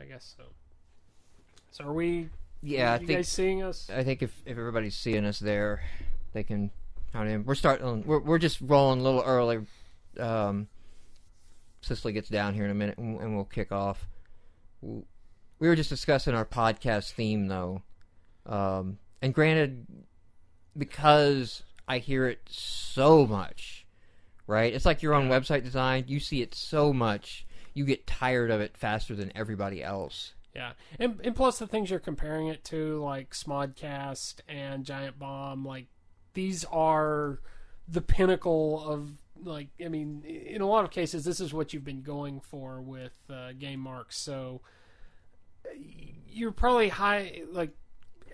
I guess so. So are we? Yeah, I you think. guys seeing us? I think if everybody's seeing us there, they can count in. We're starting. We're just rolling a little early. Cicely gets down here in a minute, and we'll kick off. We were just discussing our podcast theme, though, and granted, because I hear it so much, right? It's like your own website design. You see it so much, you get tired of it faster than everybody else. Yeah, and plus the things you're comparing it to, like Smodcast and Giant Bomb, like these are the pinnacle of, like, I mean, in a lot of cases, this is what you've been going for with GameMarx. So you're probably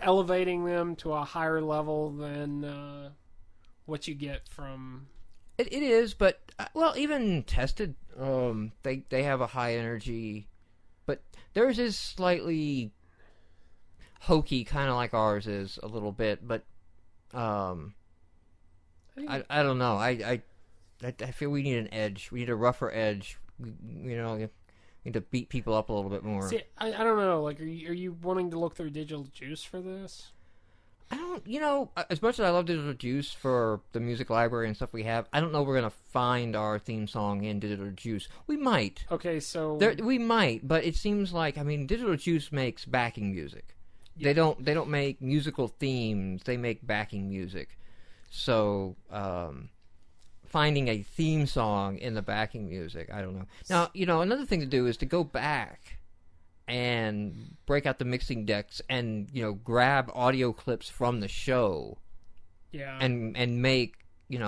elevating them to a higher level than what you get from. It is, but well, even Tested, they have a high energy. But theirs is slightly hokey, kind of like ours is a little bit. But I don't know. I feel we need an edge. We need a rougher edge. We need to beat people up a little bit more. See, I don't know. Like, are you wanting to look through Digital Juice for this? I don't. As much as I love Digital Juice for the music library and stuff we have, I don't know if we're gonna find our theme song in Digital Juice. We might. Okay, so we might, but it seems like, I mean, Digital Juice makes backing music. Yeah. They don't make musical themes. They make backing music. So finding a theme song in the backing music, I don't know. Now, another thing to do is to go back and break out the mixing decks and, grab audio clips from the show. Yeah. And make,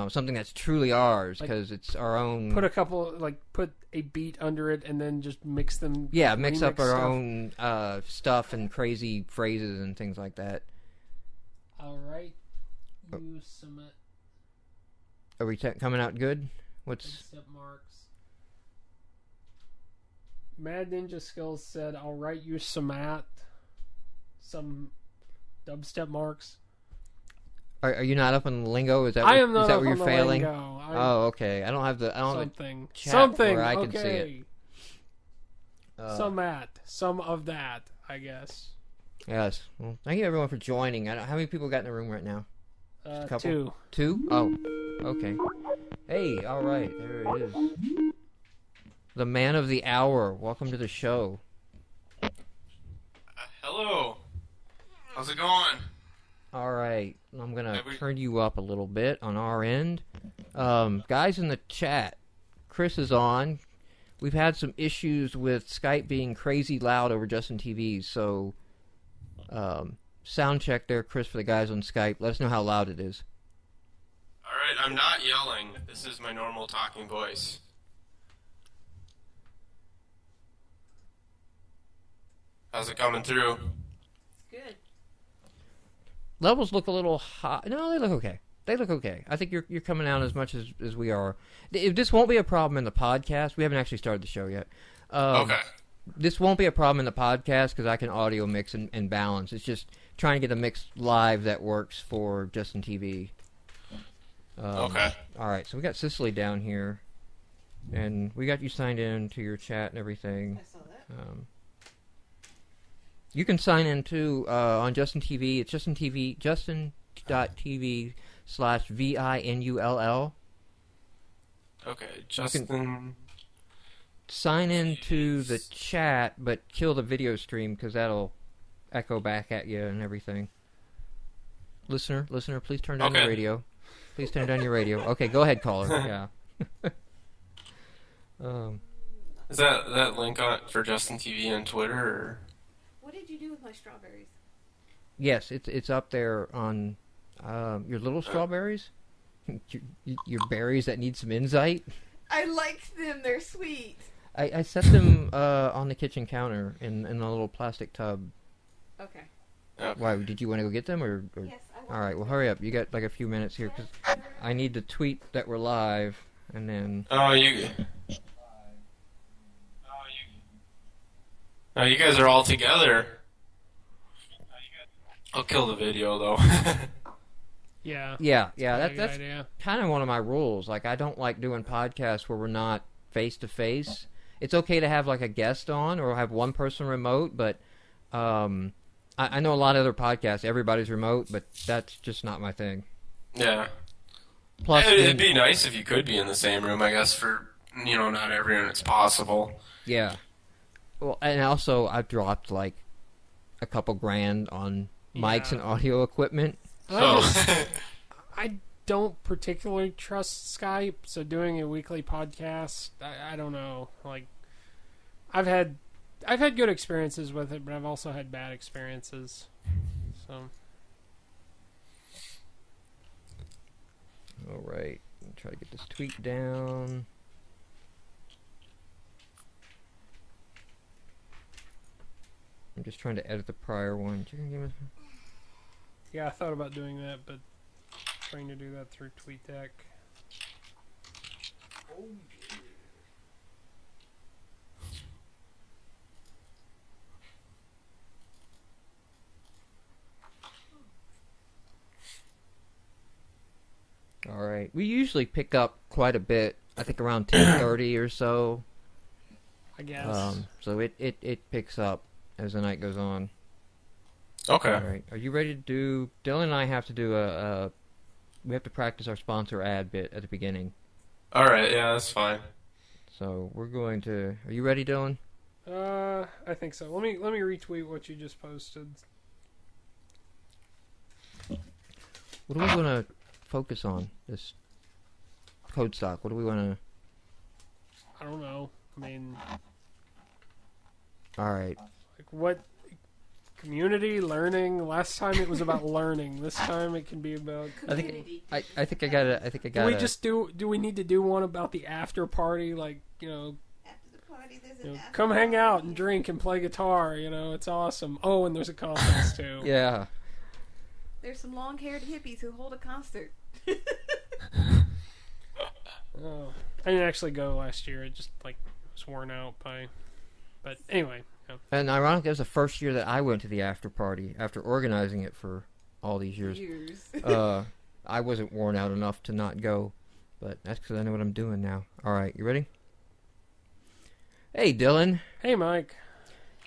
something that's truly ours, because it's our own. Put a beat under it and then just mix them. Yeah, mix up our own stuff and crazy phrases and things like that. All right. You submit. Are we coming out good? What's. Marks. Mad Ninja Skills said, "I'll write you some dubstep marks." Are you not up on the lingo? Is that I am not is that up where on you're the failing? lingo. Oh, okay. I don't have the something where I okay. can see it. Some of that, I guess. Yes. Well, thank you everyone for joining. How many people got in the room right now? A couple. Two? Oh, okay. Hey, all right. There it is. The man of the hour. Welcome to the show. Hello. How's it going? All right. I'm going to turn you up a little bit on our end. Guys in the chat, Chris is on. We've had some issues with Skype being crazy loud over Justin TV, so sound check there, Chris, for the guys on Skype. Let us know how loud it is. All right, I'm not yelling. This is my normal talking voice. How's it coming through? Good. Levels look a little high. No, they look okay. They look okay. I think you're coming out as much as we are. This won't be a problem in the podcast. We haven't actually started the show yet. Okay. This won't be a problem in the podcast because I can audio mix and balance. It's just trying to get a mix live that works for Justin TV. Okay. All right, so we got Cicely down here, and we got you signed in to your chat and everything. I saw that. You can sign in too on Justin TV. It's justin.tv/VINULL. Okay, Justin. Sign into the chat, but kill the video stream because that'll echo back at you and everything. Listener, please turn down your radio. Please turn down your radio. Okay, go ahead, caller. Yeah. Is that link on for Justin TV on Twitter? Or? What did you do with my strawberries? Yes, it's up there on your little strawberries. Your berries that need some insight. I like them. They're sweet. I set them on the kitchen counter in a little plastic tub. Okay. Why, did you want to go get them? Or? Yes, I want All right, well, hurry up. You got like a few minutes here because I need to tweet that we're live, and then... You guys are all together. I'll kill the video, though. Yeah. That's kind of one of my rules. Like, I don't like doing podcasts where we're not face-to-face. it's okay to have like a guest on or have one person remote, but I know a lot of other podcasts, everybody's remote, but that's just not my thing. Yeah. Plus, It'd be nice if you could be in the same room, I guess, for, not everyone it's possible. yeah. Well, and also I've dropped like a couple grand on mics and audio equipment. I don't particularly trust Skype, so doing a weekly podcast, I don't know. Like, I've had good experiences with it, but I've also had bad experiences. So. All right, try to get this tweet down. I'm just trying to edit the prior one. Yeah, I thought about doing that, but trying to do that through TweetDeck. All right, we usually pick up quite a bit. I think around 10:30 or so. I guess. So it picks up as the night goes on. Okay. All right, are you ready to do? Dylan and I have to do we have to practice our sponsor ad bit at the beginning. All right, yeah, that's fine. So we're going to. Are you ready, Dylan? I think so. Let me retweet what you just posted. What do we want to focus on? This code stock. What do we want to? I don't know. I mean, All right. like what? Community, learning. Last time it was about learning. This time it can be about. I think I think I got it. Do we just do we need to do one about the after party? Like, After the party, there's an after come hang party. out and drink and play guitar. It's awesome. Oh, and there's a conference too. Yeah. There's some long-haired hippies who hold a concert. Oh, I didn't actually go last year. It just was worn out by. But anyway. Yeah. And ironically, it was the first year that I went to the after party after organizing it for all these years. I wasn't worn out enough to not go, but that's because I know what I'm doing now. All right, you ready? Hey, Dylan. Hey, Mike.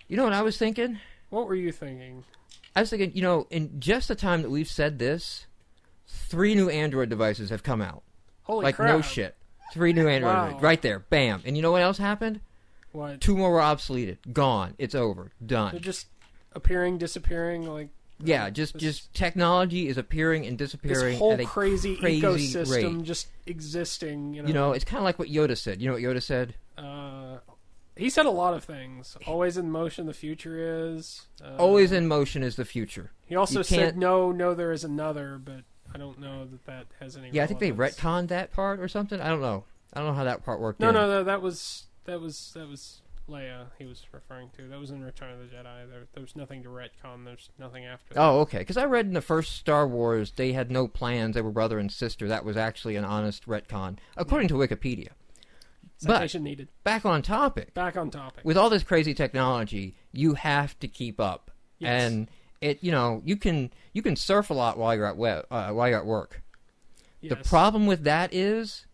You know what I was thinking? What were you thinking? I was thinking, in just the time that we've said this, 3 new Android devices have come out. Holy like, crap. no shit. 3 new Android Wow. devices. Right there. Bam. And you know what else happened? What? 2 more were obsoleted. Gone. It's over. They're Done. just appearing, disappearing, Yeah, just technology is appearing and disappearing this whole at a crazy crazy ecosystem rate. just existing. It's kind of like what Yoda said. You know what Yoda said? He said a lot of things. Always in motion, the future is. Always in motion is the future. He also You said, can't- no, there is another, but I don't know that has any. Yeah, I think they relevance. retconned that part or something. I don't know. I don't know how that part worked. No, that was Leia he was referring to. That was in Return of the Jedi. There was nothing to retcon. There's nothing after that. Oh, okay. Because I read in the first Star Wars they had no plans. They were brother and sister. That was actually an honest retcon, according to Wikipedia. Citation needed. Back on topic. Back on topic. With all this crazy technology, you have to keep up. Yes. And you can surf a lot while you're at work. Yes. The problem with that is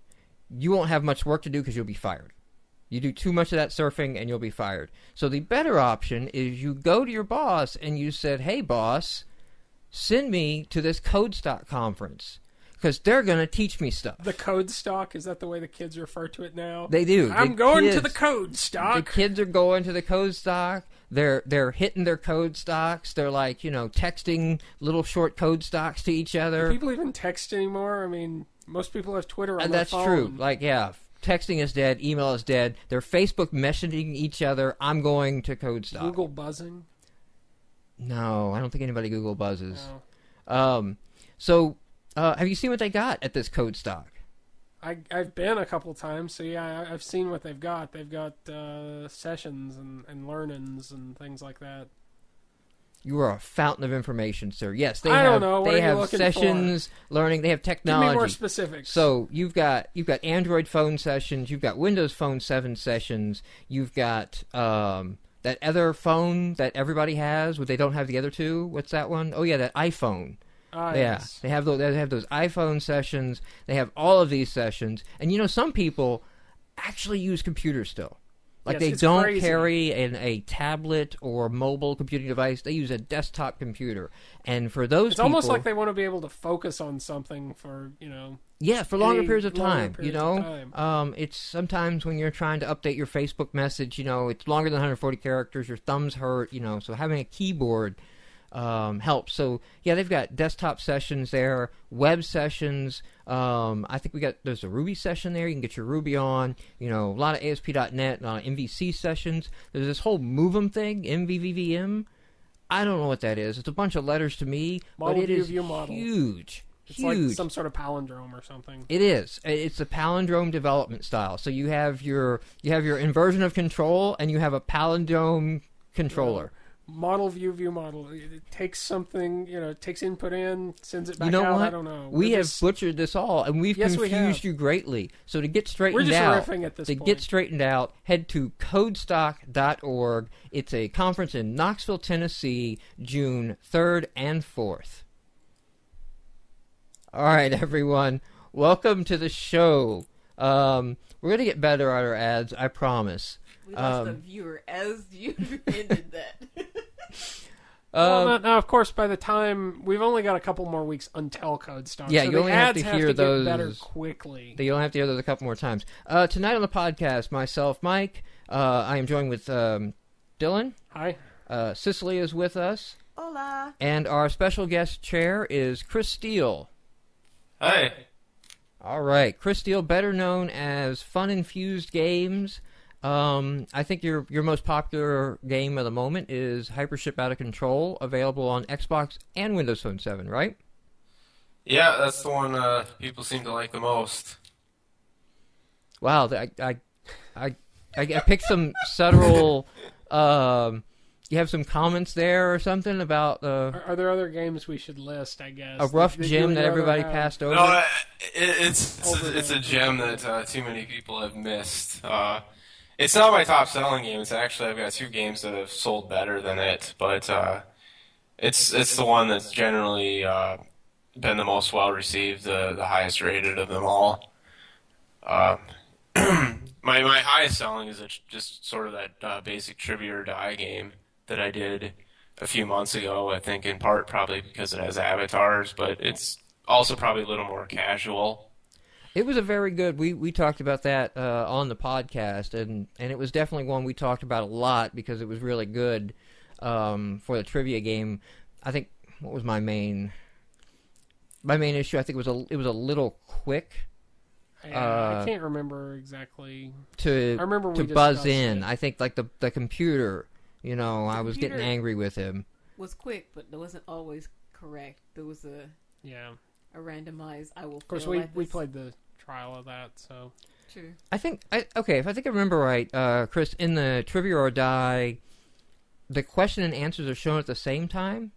you won't have much work to do because you'll be fired. You do too much of that surfing and you'll be fired. So the better option is you go to your boss and you said, "Hey boss, send me to this code stock conference because they're going to teach me stuff." The code stock, is that the way the kids refer to it now? They do. I'm The going to kids- the code The stock. kids are going to the code stock. They're hitting their code stocks. They're texting little short code stocks to each other. Do people even text anymore? I mean, most people have Twitter on And their that's phone. true. Texting is dead. Email is dead. They're Facebook messaging each other. I'm going to code stock. Google buzzing. No, I don't think anybody Google buzzes. No. Have you seen what they got at this code stock? I've been a couple times, so yeah, I've seen what they've got. They've got sessions and learnings and things like that. You are a fountain of information, sir. Yes, they I have. don't know. What They are you have looking sessions, learning. They have Give technology. me more specifics. So you've got Android phone sessions, you've got Windows Phone 7 sessions, you've got that other phone that everybody has, but they don't have the other two. What's that one? Oh yeah, that iPhone. Yes. They have those iPhone sessions. They have all of these sessions, and some people actually use computers still. Like Yes, they it's don't crazy. carry a tablet or mobile computing device. They use a desktop computer. And for those It's people, almost like they want to be able to focus on something for, yeah, for longer any periods of longer time, periods of time. It's sometimes when you're trying to update your Facebook message, it's longer than 140 characters, your thumbs hurt, so having a keyboard helps. So, yeah, they've got desktop sessions there, web sessions. I think there's a Ruby session there. You can get your Ruby on, a lot of ASP.NET, MVC sessions. There's this whole Move'em thing, MVVVM. I don't know what that is. It's a bunch of letters to me, Model but it view, is view model. huge. It's Huge. like some sort of palindrome or something. It is. It's a palindrome development style. So you have your inversion of control, and you have a palindrome controller. Model view model. It takes something, takes input in, sends it back You know out. what? I don't know. We have butchered this all, and we've Yes, we confused have. you greatly. So to get We're straightened just out, riffing at this to point. get straightened out, head to codestock.org. It's a conference in Knoxville, Tennessee, June 3rd and 4th. All right, everyone. Welcome to the show. We're going to get better at our ads, I promise. We lost a viewer as you ended that. Now, of course, by the time we've only got a couple more weeks until Code Stock, Yeah, so you the only have ads to hear get those better quickly. You'll have to hear those a couple more times. Tonight on the podcast, myself, Mike, I am joined with Dylan. Hi. Cicely is with us. Hola. And our special guest chair is Chris Steele. Hey. All right. Chris Steele, better known as Fun Infused Games. I think your most popular game of the moment is Hypership Out of Control, available on Xbox and Windows Phone 7, right? Yeah, that's the one people seem to like the most. Wow, I picked some subtle. You have some comments there or something about Are there other games we should list, I guess? a rough that you gem would that rather everybody have? passed over? No, it's a gem that too many people have missed. It's not my top selling game. It's actually I've got two games that have sold better than it, but it's the one that's generally been the most well received, the highest rated of them all. My highest selling is just sort of that basic trivia or die game that I did a few months ago. I think in part probably because it has avatars, but it's also probably a little more casual. It was a very good. We talked about that on the podcast, and it was definitely one we talked about a lot because it was really good for the trivia game. I think what was my main issue? I think it was a little quick. I can't remember exactly. To I remember we buzz discussed in. it. I think like the computer. I was getting computer- angry with him. Was quick, but it wasn't always correct. There was a randomized. I will. Of course, fail we at this. played the trial of that, so True. If I think I remember right, Chris, in the Trivia or Die, the question and answers are shown at the same time.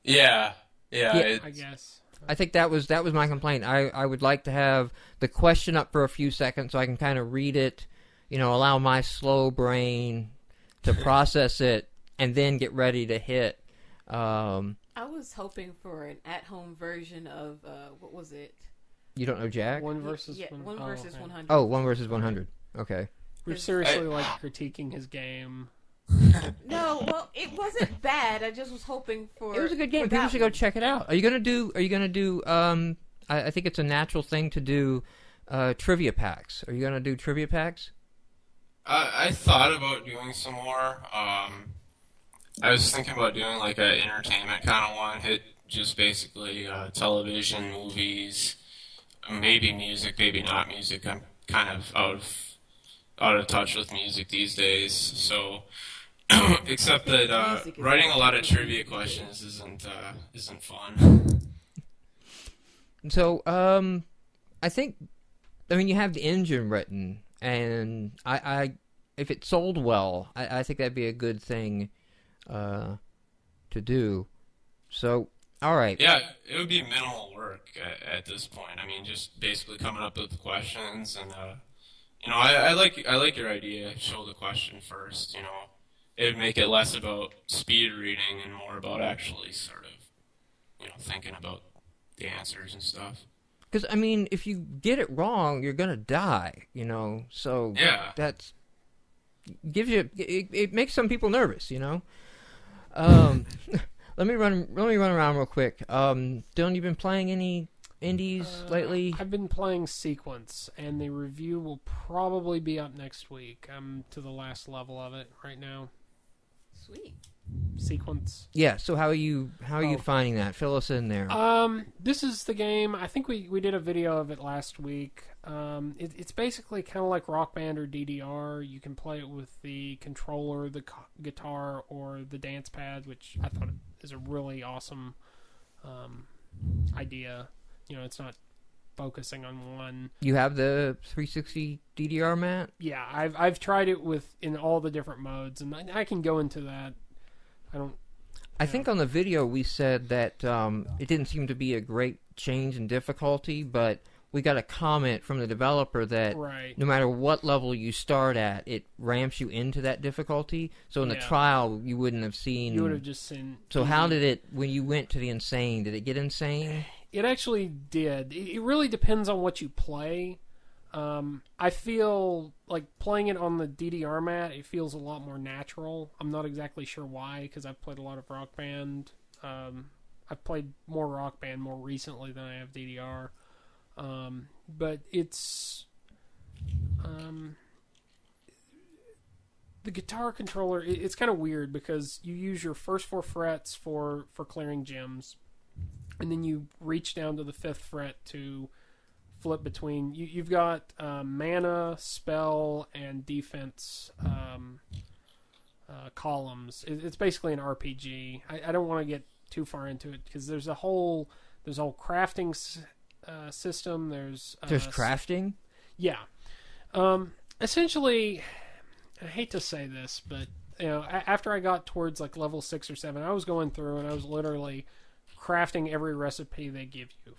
Yeah. I guess. I think that was my complaint. I would like to have the question up for a few seconds so I can kind of read it, allow my slow brain to process it and then get ready to hit. I was hoping for an at-home version of what was it? You don't know Jack? One versus one versus okay. 100. Oh, 1 versus 100. Okay. We're seriously critiquing his game. No, well, it wasn't bad. I just was hoping for. It was a good game. for People that should go one. check it out. Are you gonna do? I think it's a natural thing to do trivia packs. Are you gonna do trivia packs? I thought about doing some more. I was thinking about doing like an entertainment kind of one. Hit just basically television, movies, maybe music, maybe not music. I'm kind of out of touch with music these days. So, except that Music is writing a not lot of trivia. trivia questions isn't fun. So, I think, you have the engine written, and I if it sold well, I think that'd be a good thing to do. So, all right. Yeah, it would be minimal work at this point. I mean, just basically coming up with the questions, and I like your idea. Show the question first. It would make it less about speed reading and more about actually sort of, thinking about the answers and stuff. Because if you get it wrong, you're gonna die. So Yeah. that's gives you it makes some people nervous, you know. Let me run around real quick. Dylan, you been playing any indies lately? I've been playing Sequence, and the review will probably be up next week. I'm to the last level of it right now. Sweet. Sequence. Yeah. So how are you finding that? Fill us in there. This is the game. I think we did a video of it last week. It's basically kind of like Rock Band or DDR. You can play it with the controller, the guitar, or the dance pad, which I thought is a really awesome idea. You know, it's not focusing on one. You have the 360 DDR, Matt? Yeah, I've tried it in all the different modes, and I can go into that. I think on the video we said that it didn't seem to be a great change in difficulty, but we got a comment from the developer that no matter what level you start at, it ramps you into that difficulty. So in the trial, you wouldn't have seen... You would have just seen... So how did it, when you went to the insane, did it get insane? It actually did. It really depends on what you play. I feel like playing it on the DDR mat, it feels a lot more natural. I'm not exactly sure why, because I've played a lot of Rock Band. I've played more Rock Band more recently than I have DDR. But it's... the guitar controller, it's kind of weird, because you use your first 4 frets for clearing gems, and then you reach down to the 5th fret to... flip between you've got mana, spell, and defense columns. It's basically an RPG. I don't want to get too far into it because there's a whole crafting system. There's crafting. Yeah. Essentially, I hate to say this, but you know, after I got towards like level 6 or 7, I was going through and I was literally crafting every recipe they give you.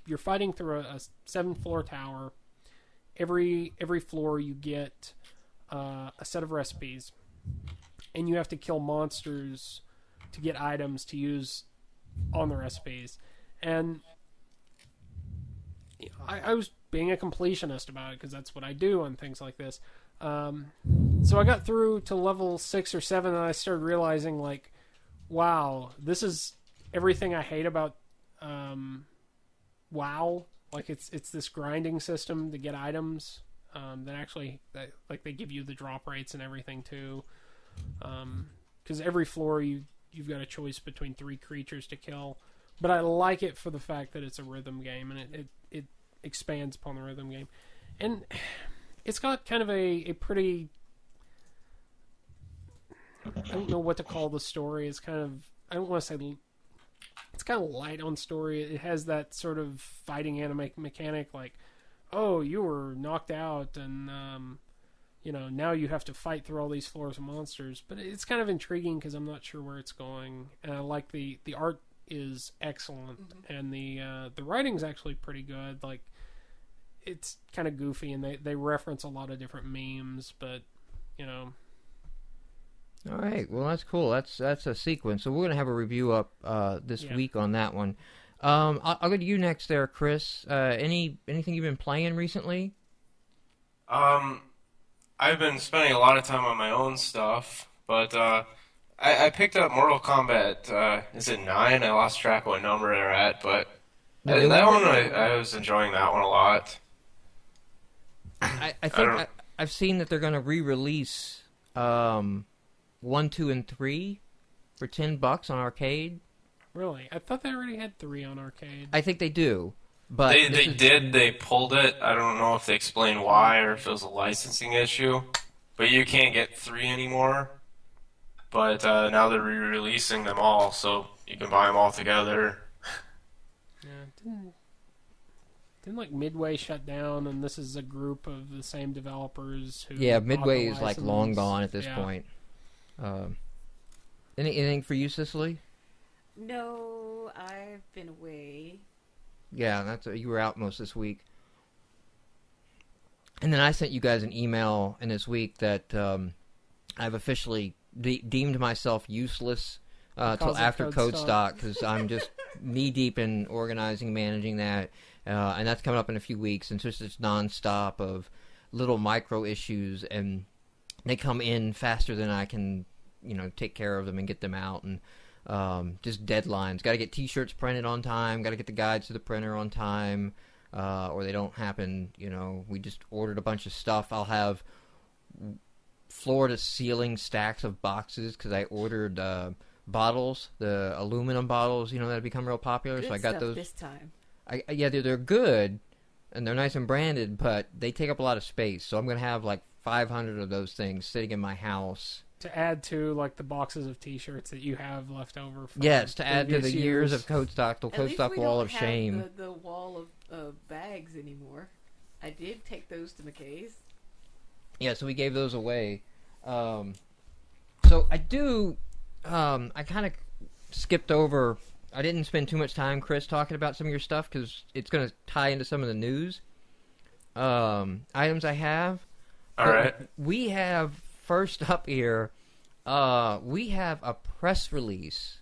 You're fighting through a 7-floor tower. Every floor you get a set of recipes, and you have to kill monsters to get items to use on the recipes. And I was being a completionist about it because that's what I do on things like this. So I got through to level 6 or 7, and I started realizing, like, wow, this is everything I hate about WoW. Like, it's this grinding system to get items that they give you the drop rates and everything too. Because every floor you've got a choice between 3 creatures to kill. But I like it for the fact that it's a rhythm game, and it expands upon the rhythm game. And it's got kind of a pretty... I don't know what to call the story. It's kind of... I don't want to say... It's kind of light on story. It has that sort of fighting anime mechanic, like, oh, you were knocked out, and now you have to fight through all these floors of monsters. But it's kind of intriguing because I'm not sure where it's going, and I like the art is excellent, and the writing's actually pretty good. Like, it's kind of goofy, and they reference a lot of different memes, but All right, well that's cool. That's a sequence. So we're gonna have a review up this week on that one. I'll go to you next, there, Chris. Anything you've been playing recently? I've been spending a lot of time on my own stuff, but I picked up Mortal Kombat. Is it 9? I lost track of what number they're at, but that one I was enjoying that one a lot. I think I've seen that they're gonna re-release 1, 2, and 3 for $10 on arcade. Really? I thought they already had 3 on arcade. I think they do, but they pulled it. I don't know if they explained why or if it was a licensing issue. But you can't get 3 anymore. But now they're re-releasing them all, so you can buy them all together. Yeah, didn't like Midway shut down, and this is a group of the same developers who... Yeah, Midway is like long gone at this point. Anything for you, Cicely? No, I've been away. Yeah, you were out most this week. And then I sent you guys an email in this week that I've officially deemed myself useless till after Code Stock because I'm just knee-deep in organizing, managing that. And that's coming up in a few weeks. And it's just this nonstop of little micro issues. And they come in faster than I can, take care of them and get them out, and just deadlines. Got to get T-shirts printed on time. Got to get the guides to the printer on time, or they don't happen. We just ordered a bunch of stuff. I'll have floor-to-ceiling stacks of boxes because I ordered bottles, the aluminum bottles, that have become real popular. Good so I got stuff those this time. they're good, and they're nice and branded, but they take up a lot of space. So I'm gonna have like 500 of those things sitting in my house. To add to like the boxes of T-shirts that you have left over. From Yes, to add to the years of Code Stock, the At Code least Stock we wall don't of have shame. The wall of bags anymore. I did take those to McKay's. Yeah, so we gave those away. So I do. I kind of skipped over. I didn't spend too much time, Chris, talking about some of your stuff because it's going to tie into some of the news items I have. All right. We have first up here. We have a press release.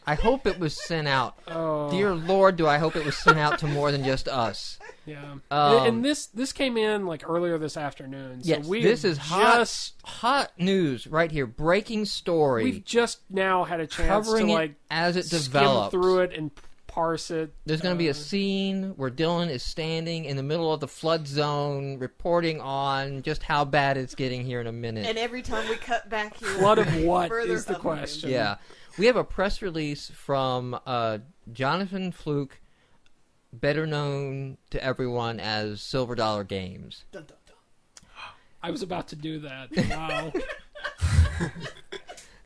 I hope it was sent out. Oh. Dear Lord, do I hope it was sent out to more than just us. Yeah. And this came in like earlier this afternoon. So Yes, this is hot news right here. Breaking story. We've just now had a chance covering to it like as it skim develops. through it and parse it. There's going to be a scene where Dylan is standing in the middle of the flood zone, reporting on just how bad it's getting here in a minute. And every time we cut back here, Flood of what further is the up question? Yeah. We have a press release from Jonathan Fluke, better known to everyone as Silver Dollar Games. Dun, dun, dun. I was about to do that. Wow.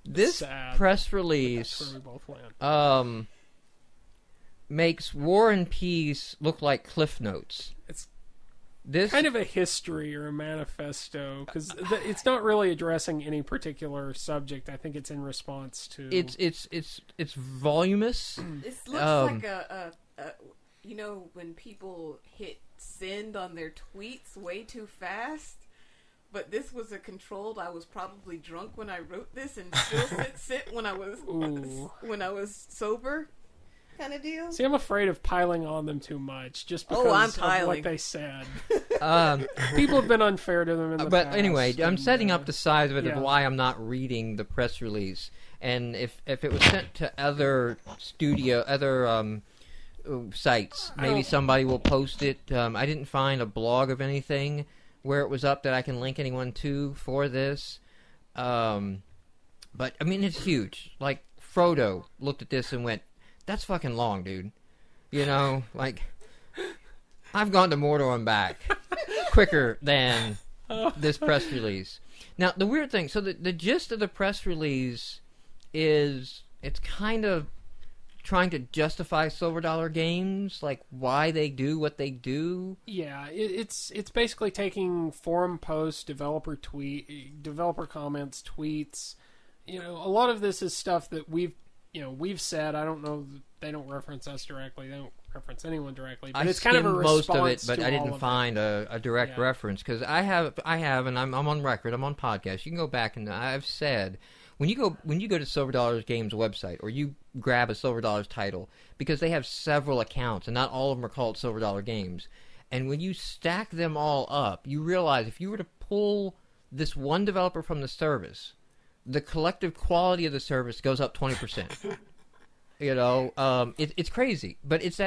This Sad. press release That's where we both land. makes War and Peace look like Cliff Notes. It's This kind of a history or a manifesto because it's not really addressing any particular subject. I think it's in response to. it's voluminous. This looks like a when people hit send on their tweets way too fast. But this was a controlled. I was probably drunk when I wrote this, and still sit when I was sober, kind of deal. See, I'm afraid of piling on them too much, just because I'm of piling. what they said. People have been unfair to them in the But past. anyway, I'm and, setting up the size of it yeah. of why I'm not reading the press release. And if it was sent to other sites, maybe somebody will post it. I didn't find a blog of anything where it was up that I can link anyone to for this. But I mean, it's huge. Like Frodo looked at this and went, "That's fucking long, dude." Like I've gone to Mordor and back quicker than this press release. Now, the weird thing, so the gist of the press release is it's kind of trying to justify Silver Dollar Games, like why they do what they do. Yeah, it's basically taking forum posts, developer comments, tweets. A lot of this is stuff that we've said. I don't know. They don't reference us directly. They don't reference anyone directly. But it's kind of a response most of it, but to I all didn't of find a direct Yeah. reference because I have, and I'm on record. I'm on podcast. You can go back and I've said when you go to Silver Dollars Games website or you grab a Silver Dollars title because they have several accounts and not all of them are called Silver Dollar Games. And when you stack them all up, you realize if you were to pull this one developer from the service, the collective quality of the service goes up 20%. It's crazy, but it's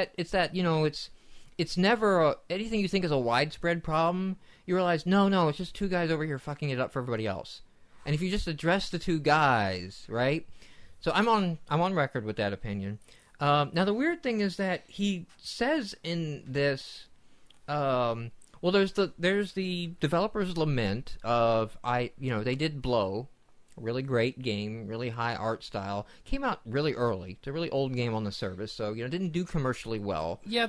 never anything you think is a widespread problem. You realize, no, it's just two guys over here fucking it up for everybody else. And if you just address the two guys, right? So I'm on record with that opinion. Now the weird thing is that he says in this, there's the developer's lament of they did Blow. Really great game, really high art style. Came out really early. It's a really old game on the service, so didn't do commercially well. Yeah,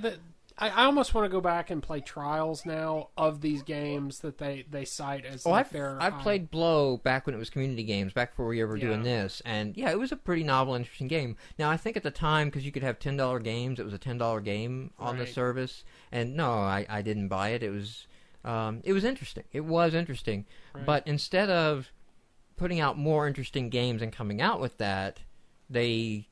I almost want to go back and play trials now of these games that they cite as I've their. played Blow back when it was community games, back before we were doing this, and yeah, it was a pretty novel, interesting game. Now I think at the time, because you could have $10 games, it was a $10 game on the service, and no, I didn't buy it. It was interesting. It was interesting, Right. but instead of putting out more interesting games and coming out with that, they,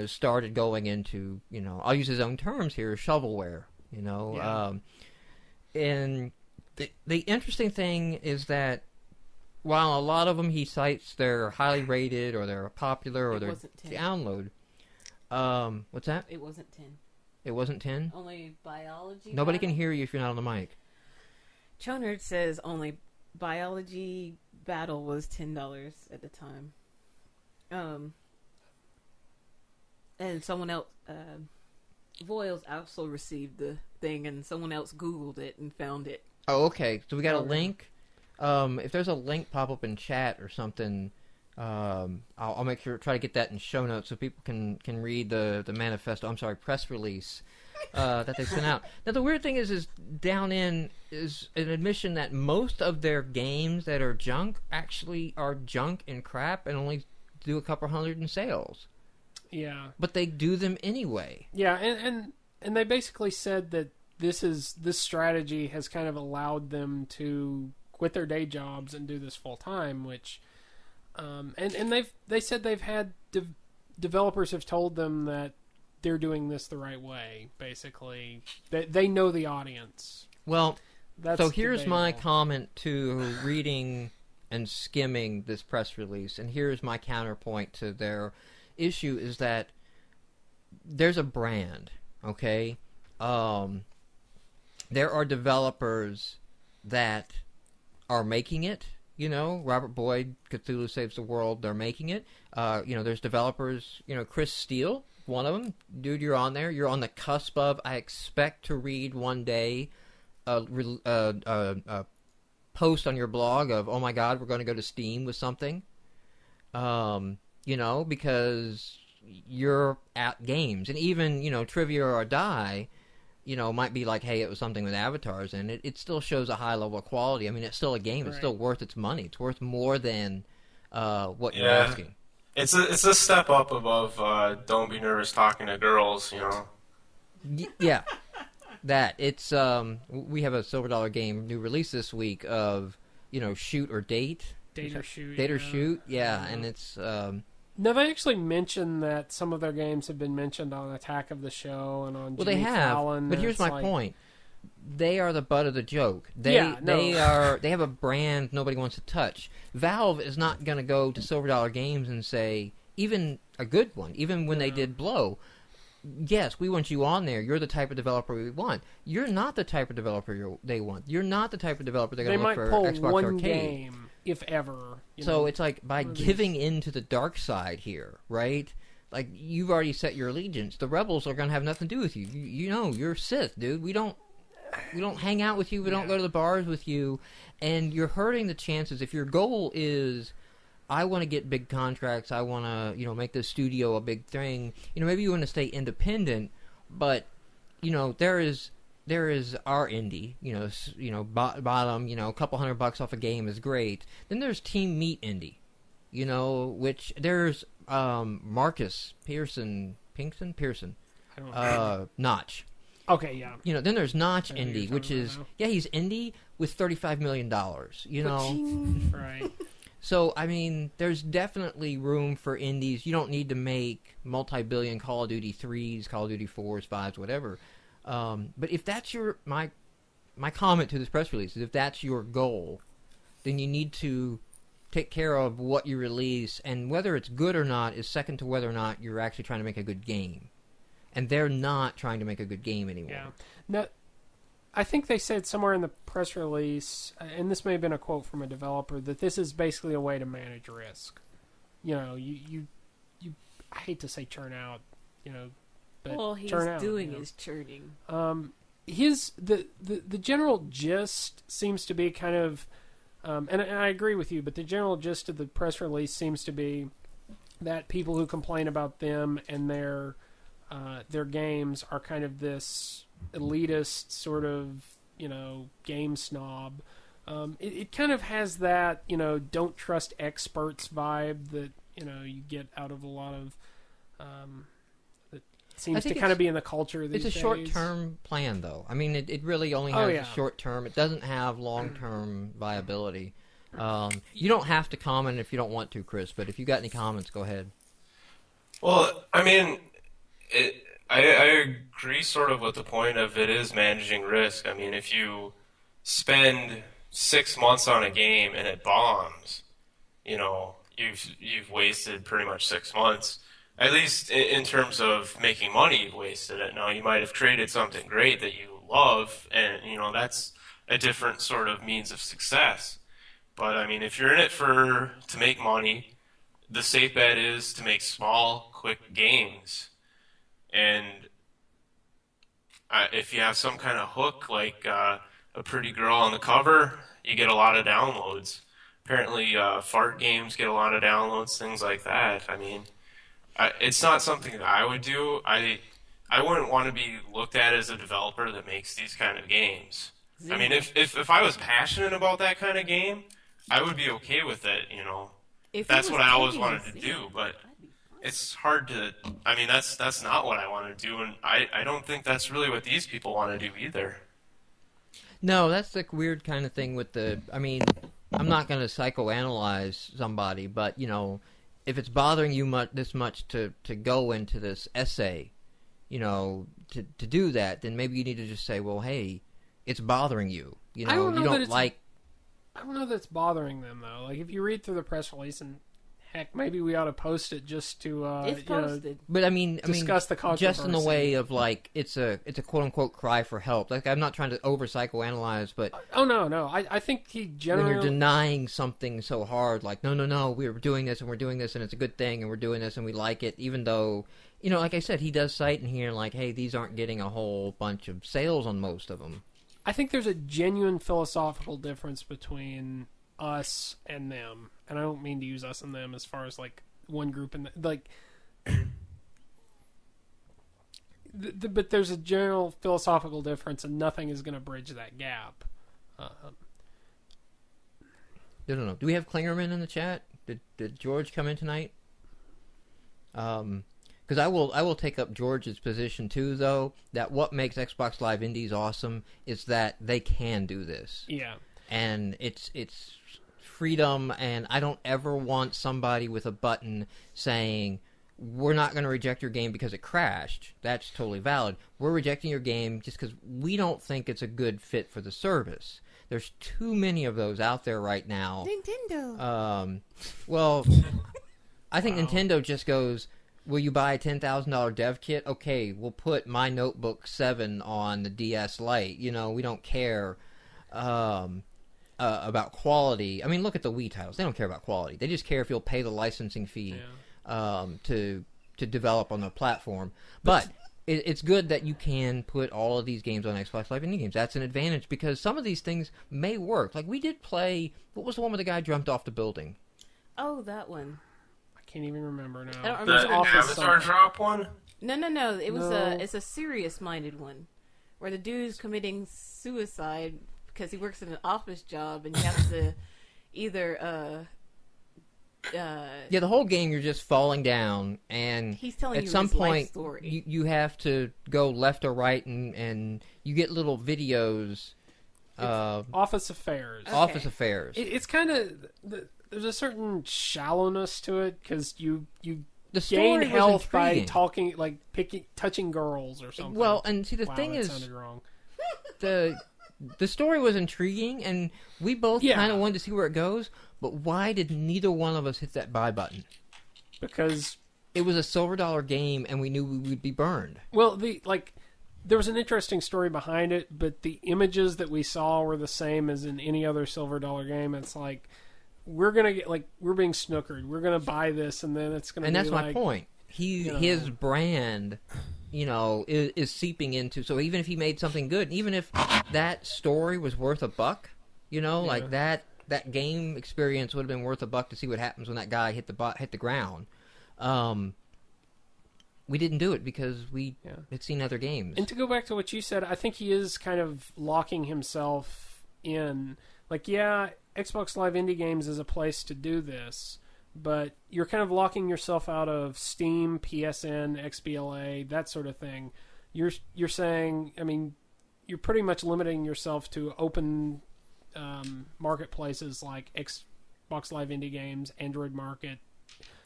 started going into, I'll use his own terms here, shovelware, Yeah. And the interesting thing is that while a lot of them he cites they're highly rated or they're popular or It they're wasn't 10. download. What's that? It wasn't 10. It wasn't 10? Only biology. Nobody can battle? hear you if you're not on the mic. Chonerd says only biology battle was $10 at the time. And someone else, Voiles also received the thing, and someone else Googled it and found it. Oh, okay. So we got a Okay. link. If there's a link pop up in chat or something, I'll make sure try to get that in show notes so people can read the manifesto. I'm sorry, press release that they sent out. Now the weird thing is down in is an admission that most of their games that are junk actually are junk and crap and only do a couple hundred in sales. Yeah. But they do them anyway. Yeah, and they basically said that this strategy has kind of allowed them to quit their day jobs and do this full time, which and they said they've had developers have told them that they're doing this the right way. Basically, they know the audience. Well, That's so here's my debatable. comment to reading and skimming this press release, and here's my counterpoint to their issue is that there's a brand, okay? There are developers that are making it, you know, Robert Boyd, Cthulhu Saves the World, they're making it. There's developers, Chris Steele, one of them. Dude, you're on there. You're on the cusp of, I expect to read one day a post on your blog of, oh my God, we're going to go to Steam with something. Because you're at games. And even, Trivia or Die, might be like, hey, it was something with avatars, and it still shows a high level of quality. I mean, it's still a game. It's Right. still worth its money. It's worth more than what you're Yeah. asking. It's a step up above don't be nervous talking to girls, Yeah, that. It's we have a $silver game new release this week of, Shoot or Date. Date or Shoot. Date or yeah. Shoot, yeah, and it's No, they actually mentioned that some of their games have been mentioned on Attack of the Show and on well, Jimmy they have, Fallon. but here's It's my like- point. They are the butt of the joke. They Yeah, no. they have a brand nobody wants to touch. Valve is not going to go to $silver games and say, even a good one, even when they Yeah. did Blow, yes, we want you on there. You're the type of developer we want. You're not the type of developer they want. You're not the type of developer they're They going to look might for pull Xbox one Arcade. game, if ever. So it's like by one of these- giving in to the dark side here, right? Like you've already set your allegiance. The rebels are going to have nothing to do with you. You're Sith, dude. We don't hang out with you. We don't go to the bars with you, and you're hurting the chances. If your goal is, I want to get big contracts. I want to make this studio a big thing. Maybe you want to stay independent, but there is our indie. Bottom. A couple $100 off a game is great. Then there's Team Meat indie. Which there's Marcus Pearson. I don't know. Notch. Okay, yeah. Then there's Notch I know who Indie, you're which talking is about he's indie with $35 million. Right. So I mean, there's definitely room for indies. You don't need to make multi-billion Call of Duty 3s, Call of Duty 4s, 5s, whatever. But if that's my comment to this press release is if that's your goal, then you need to take care of what you release, and whether it's good or not is second to whether or not you're actually trying to make a good game. And they're not trying to make a good game anymore. Yeah. Now, I think they said somewhere in the press release, and this may have been a quote from a developer, that this is basically a way to manage risk. You I hate to say churn out, but All he's churn out. doing is churning. The general gist seems to be kind of, and I agree with you, but the general gist of the press release seems to be that people who complain about them and their games are kind of this elitist sort of, game snob. It kind of has that, don't trust experts vibe that, you get out of a lot of, that seems to think kind of be in the culture these It's a days. short-term plan, though. I mean, it really only has a short-term. It doesn't have long-term viability. You don't have to comment if you don't want to, Chris, but if you got any comments, go ahead. Well, I mean, I agree sort of with the point of it is managing risk. I mean, if you spend 6 months on a game and it bombs, you've wasted pretty much 6 months. At least in terms of making money, you've wasted it. Now you might have created something great that you love, and that's a different sort of means of success. But I mean, if you're in it for to make money, the safe bet is to make small, quick games. And if you have some kind of hook, like a pretty girl on the cover, you get a lot of downloads. Apparently, fart games get a lot of downloads, things like that. I mean, it's not something that I would do. I wouldn't want to be looked at as a developer that makes these kind of games. I mean, if I was passionate about that kind of game, I would be okay with it. If That's he what was I always taking wanted it to do, seriously, but I'd be fine. it's hard to. I mean, that's not what I want to do, and I don't think that's really what these people want to do either. No, that's the weird kind of thing with the. I mean, I'm not going to psychoanalyze somebody, but if it's bothering you this much to go into this essay, to do that, then maybe you need to just say, well, hey, it's bothering you. I don't know you that don't it's like. I don't know that's bothering them though. Like if you read through the press release, and heck, maybe we ought to post it just to It's posted. But I mean, discuss the controversy. just in the way of like it's a quote unquote cry for help. Like I'm not trying to over psychoanalyze, but Oh no. I think he when generally you're denying something so hard, like no, we're doing this and we're doing this and it's a good thing and we're doing this and we like it, even though like I said, he does cite in here like, hey, these aren't getting a whole bunch of sales on most of them. I think there's a genuine philosophical difference between us and them, and I don't mean to use us and them as far as like one group and like. But there's a general philosophical difference, and nothing is going to bridge that gap. I don't know. Do we have Klingerman in the chat? Did George come in tonight? Because I will take up George's position too, though, that what makes Xbox Live Indies awesome is that they can do this. Yeah. And it's freedom, and I don't ever want somebody with a button saying, we're not going to reject your game because it crashed. That's totally valid. We're rejecting your game just because we don't think it's a good fit for the service. There's too many of those out there right now. Nintendo. Well, I think Nintendo just goes, will you buy a $10,000 dev kit? Okay, we'll put My Notebook 7 on the DS Lite. We don't care about quality. I mean, look at the Wii titles. They don't care about quality. They just care if you'll pay the licensing fee to develop on the platform. But it's good that you can put all of these games on Xbox Live Indie Games. That's an advantage because some of these things may work. Like we did play, what was the one where the guy jumped off the building? Oh, that one. Can't even remember now. I don't The remember. Avatar drop one? No. It was No. it's a serious-minded one, where the dude's committing suicide because he works in an office job, and you have to either Yeah, the whole game you're just falling down, and he's telling at you some his life point story. you have to go left or right, and you get little videos. Office Affairs. Okay. Office Affairs. It's kind of there's a certain shallowness to it because you The story gain was health by intriguing. talking, like touching girls or something. Well, and see, the Wow, thing that is, sounded wrong. the story was intriguing, and we both Yeah. kind of wanted to see where it goes. But why did neither one of us hit that buy button? Because It was a silver dollar game, and we knew we would be burned. well, there was an interesting story behind it, but the images that we saw were the same as in any other silver dollar game. It's like we're gonna get we're being snookered. We're gonna buy this, and then it's gonna. And be that's my point. know. His brand, is seeping into. So even if he made something good, even if that story was worth $1, like that game experience would have been worth $1 to see what happens when that guy hit the ground. We didn't do it because we had seen other games. And to go back to what you said, I think he is kind of locking himself in. Like, yeah, Xbox Live Indie Games is a place to do this, but you're kind of locking yourself out of Steam, PSN, XBLA, that sort of thing. You're saying, I mean, you're pretty much limiting yourself to open marketplaces like Xbox Live Indie Games, Android Market,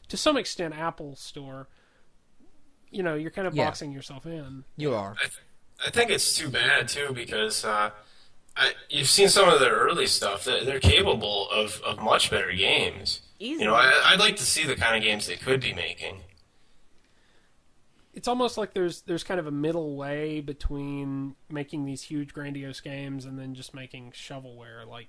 to some extent Apple Store. You're kind of boxing yourself in. You are. I think it's too bad too because you've seen some of their early stuff. They're capable of much better games. Easily. You know, I'd like to see the kind of games they could be making. It's almost like there's kind of a middle way between making these huge grandiose games and then just making shovelware. Like,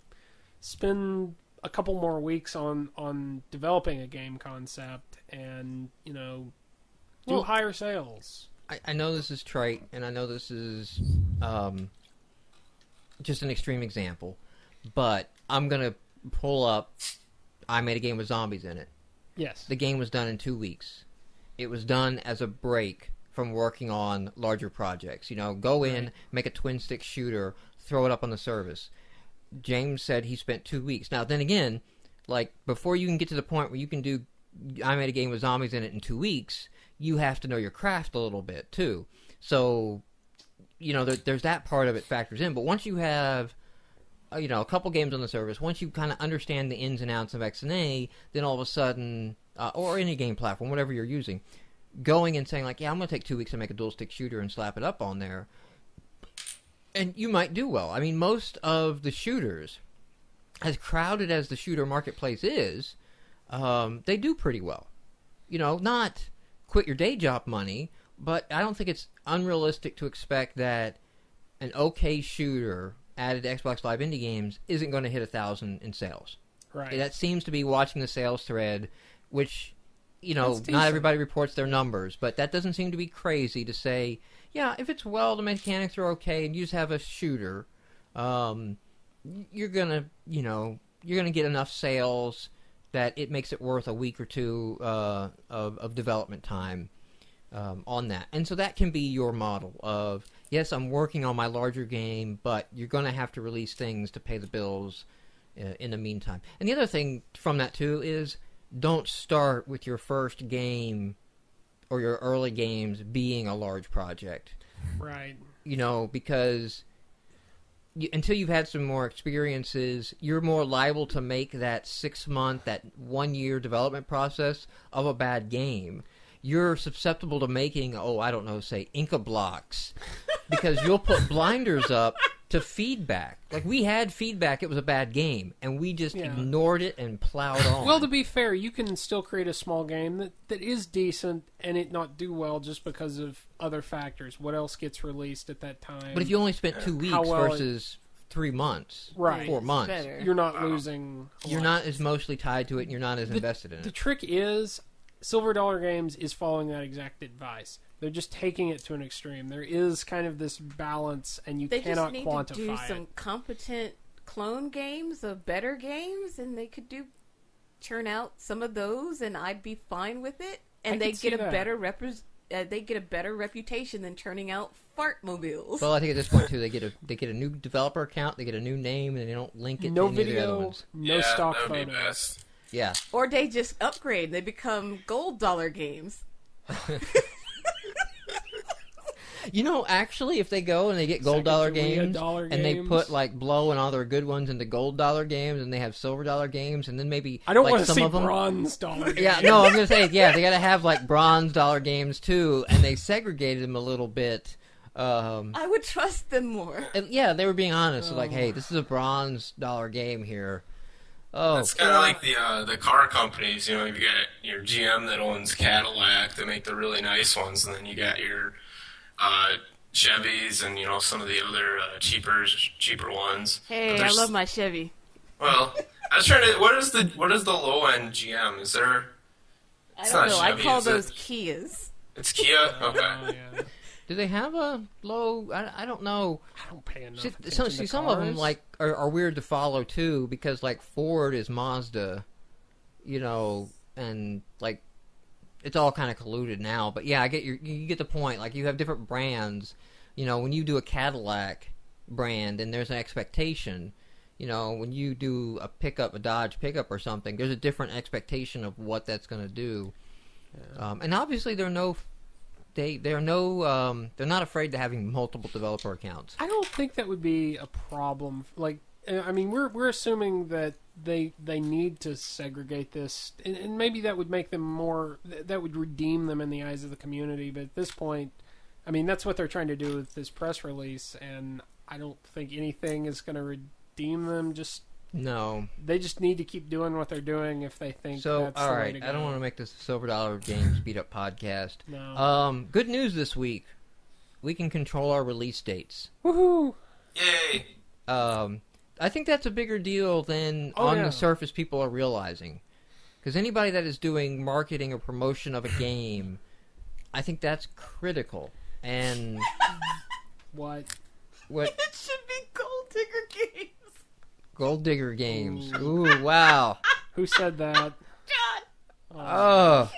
spend a couple more weeks on developing a game concept and, you know, do Well, higher sales. I know this is trite, and I know this is just an extreme example, but I'm going to pull up I Made a Game with Zombies in it. Yes. The game was done in 2 weeks. It was done as a break from working on larger projects. You know, go in, make a twin-stick shooter, throw it up on the service. James said he spent 2 weeks. Now, then again, like, before you can get to the point where you can do I Made a Game with Zombies in it in 2 weeks, you have to know your craft a little bit, too. So, you know, there's that part of it factors in. But once you have, you know, a couple games on the service, once you kind of understand the ins and outs of X and A, then all of a sudden, or any game platform, whatever you're using, going and saying, like, yeah, I'm going to take 2 weeks to make a dual-stick shooter and slap it up on there, and you might do well. I mean, most of the shooters, as crowded as the shooter marketplace is, they do pretty well. You know, not quit your day job money, but I don't think it's unrealistic to expect that an okay shooter added to Xbox Live Indie Games isn't going to hit 1,000 in sales. Right. That seems to be watching the sales thread, which, you know, That's not decent. everybody reports their numbers, but that doesn't seem to be crazy to say, yeah, if it's well, the mechanics are okay, and you just have a shooter, you're gonna, you know, you're gonna get enough sales that it makes it worth a week or two of development time on that. And so that can be your model of, yes, I'm working on my larger game, but you're going to have to release things to pay the bills in the meantime. And the other thing from that, too, is don't start with your first game or your early games being a large project. Right. You know, because until you've had some more experiences, you're more liable to make that 6 month, that 1 year development process of a bad game. You're susceptible to making, I don't know, say Inca blocks, because you'll put blinders up to feedback. Like, we had feedback it was a bad game, and we just ignored it and plowed on. Well, to be fair, you can still create a small game that is decent and it not do well just because of other factors. What else gets released at that time? But if you only spent 2 weeks versus 3 months, Right. 4 months, better. you're not losing. you're not as mostly tied to it, and you're not as invested in The it. trick is, Silver Dollar Games is following that exact advice. They're just taking it to an extreme. There is kind of this balance, and you They cannot just need quantify to do it. some competent clone games of better games, and they could churn out some of those, and I'd be fine with it. I And they could see get a that. better reputation than churning out fart mobiles. Well, I think at this point too, they get a new developer account, they get a new name, and they don't link it No to any of the other video, ones. no stock that would be photos. best. Yeah, Or they just upgrade; they become gold dollar games. you know, actually, if they go and they get gold dollar Second to games, dollar and they games. put like Blow and all their good ones into gold dollar games, and they have silver dollar games, and then maybe I don't like want to some see of them. bronze dollar. Yeah, games. no, I'm gonna say they gotta have like bronze dollar games too, and they segregated them a little bit. I would trust them more. And, yeah, they were being honest. Like, hey, this is a bronze dollar game here. Oh, It's kind of like the car companies. You know, you've got your GM that owns Cadillac that make the really nice ones, and then you got your Chevys and, you know, some of the other cheaper ones. Hey, But I there's- love my Chevy. Well, I was trying to. What is the low end GM? Is there? I It's don't not know. I Chevy, call is it? those Kias. It's Kia. Okay. Oh, yeah. do they have a low? I don't know. I don't pay enough See, attention to some of them cars. like are weird to follow too, because like Ford is Mazda, you know, and like it's all kind of colluded now. But yeah, you get the point. Like, you have different brands. You know, when you do a Cadillac brand, and there's an expectation. You know, when you do a Dodge pickup or something, there's a different expectation of what that's going to do. And obviously, they're not afraid to having multiple developer accounts. I don't think that would be a problem. Like, I mean, we're assuming that they need to segregate this, and maybe that would make them more. That would redeem them in the eyes of the community. But at this point, I mean, that's what they're trying to do with this press release, and I don't think anything is going to redeem them. No. They just need to keep doing what they're doing if they think So, that's all the way right, to go. I don't want to make this a Silver Dollar Games beat up podcast. No. Good news this week. We can control our release dates. Woohoo! Yay! I think that's a bigger deal than the surface people are realizing. Because anybody that is doing marketing or promotion of a game, I think that's critical. And What? It should be Gold Digger Games. Gold Digger Games. Ooh, wow. Who said that? John. Oh,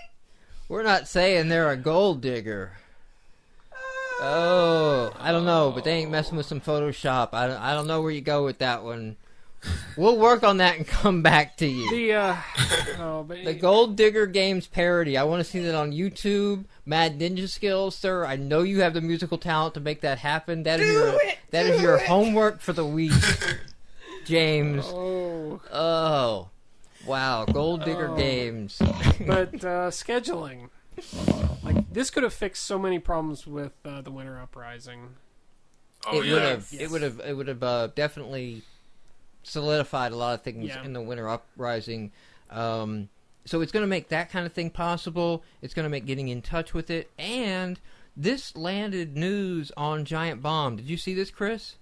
we're not saying they're a gold digger. Oh, I don't know, but they ain't messing with some Photoshop. I don't know where you go with that one. We'll work on that and come back to you. The Gold Digger Games parody. I want to see that on YouTube. Mad Ninja Skills, sir. I know you have the musical talent to make that happen. That is your homework for the week, James. Oh, wow. Gold Digger Games. But scheduling. Like, this could have fixed so many problems with the Winter Uprising. Oh, It would have definitely solidified a lot of things in the Winter Uprising. So it's going to make that kind of thing possible. It's going to make getting in touch with it. And this landed news on Giant Bomb. Did you see this, Chris?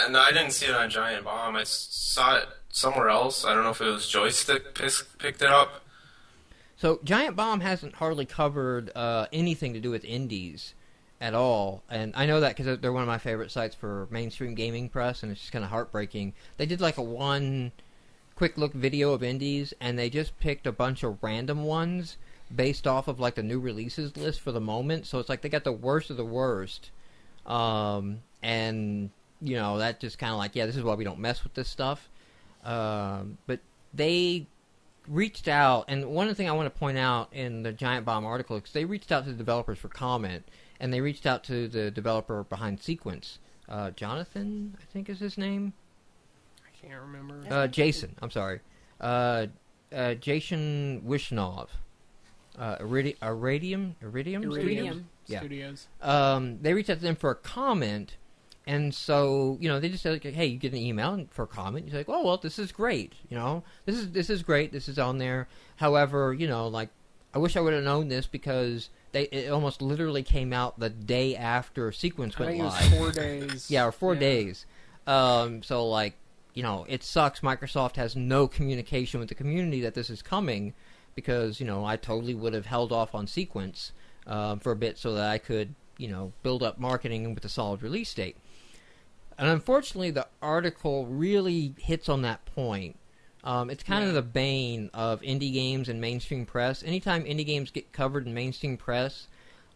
No, I didn't see it on Giant Bomb. I saw it somewhere else. I don't know if it was Joystick picked it up. So Giant Bomb hasn't hardly covered anything to do with indies at all, and I know that because they're one of my favorite sites for mainstream gaming press, and it's just kind of heartbreaking. They did like a one quick look video of indies, and they just picked a bunch of random ones based off of like the new releases list for the moment. So it's like they got the worst of the worst, and you know that just kind of like this is why we don't mess with this stuff. But they reached out, and one thing I want to point out in the Giant Bomb article is they reached out to the developers for comment, and they reached out to the developer behind Sequence, Jonathan, I think is his name. I can't remember. Jason, I'm sorry, Jason Wishnov, Iridium Studios. They reached out to them for a comment. And so, they just said, hey, you get an email for a comment. You're like, oh, well, this is great. This is great. This is on there. However, I wish I would have known this because it almost literally came out the day after Sequence went live. I think it was 4 days. Yeah, or 4 days. So, it sucks. Microsoft has no communication with the community that this is coming because, I totally would have held off on Sequence for a bit so that I could, build up marketing with a solid release date. And unfortunately, the article really hits on that point. It's kind of the bane of indie games and mainstream press. Anytime indie games get covered in mainstream press,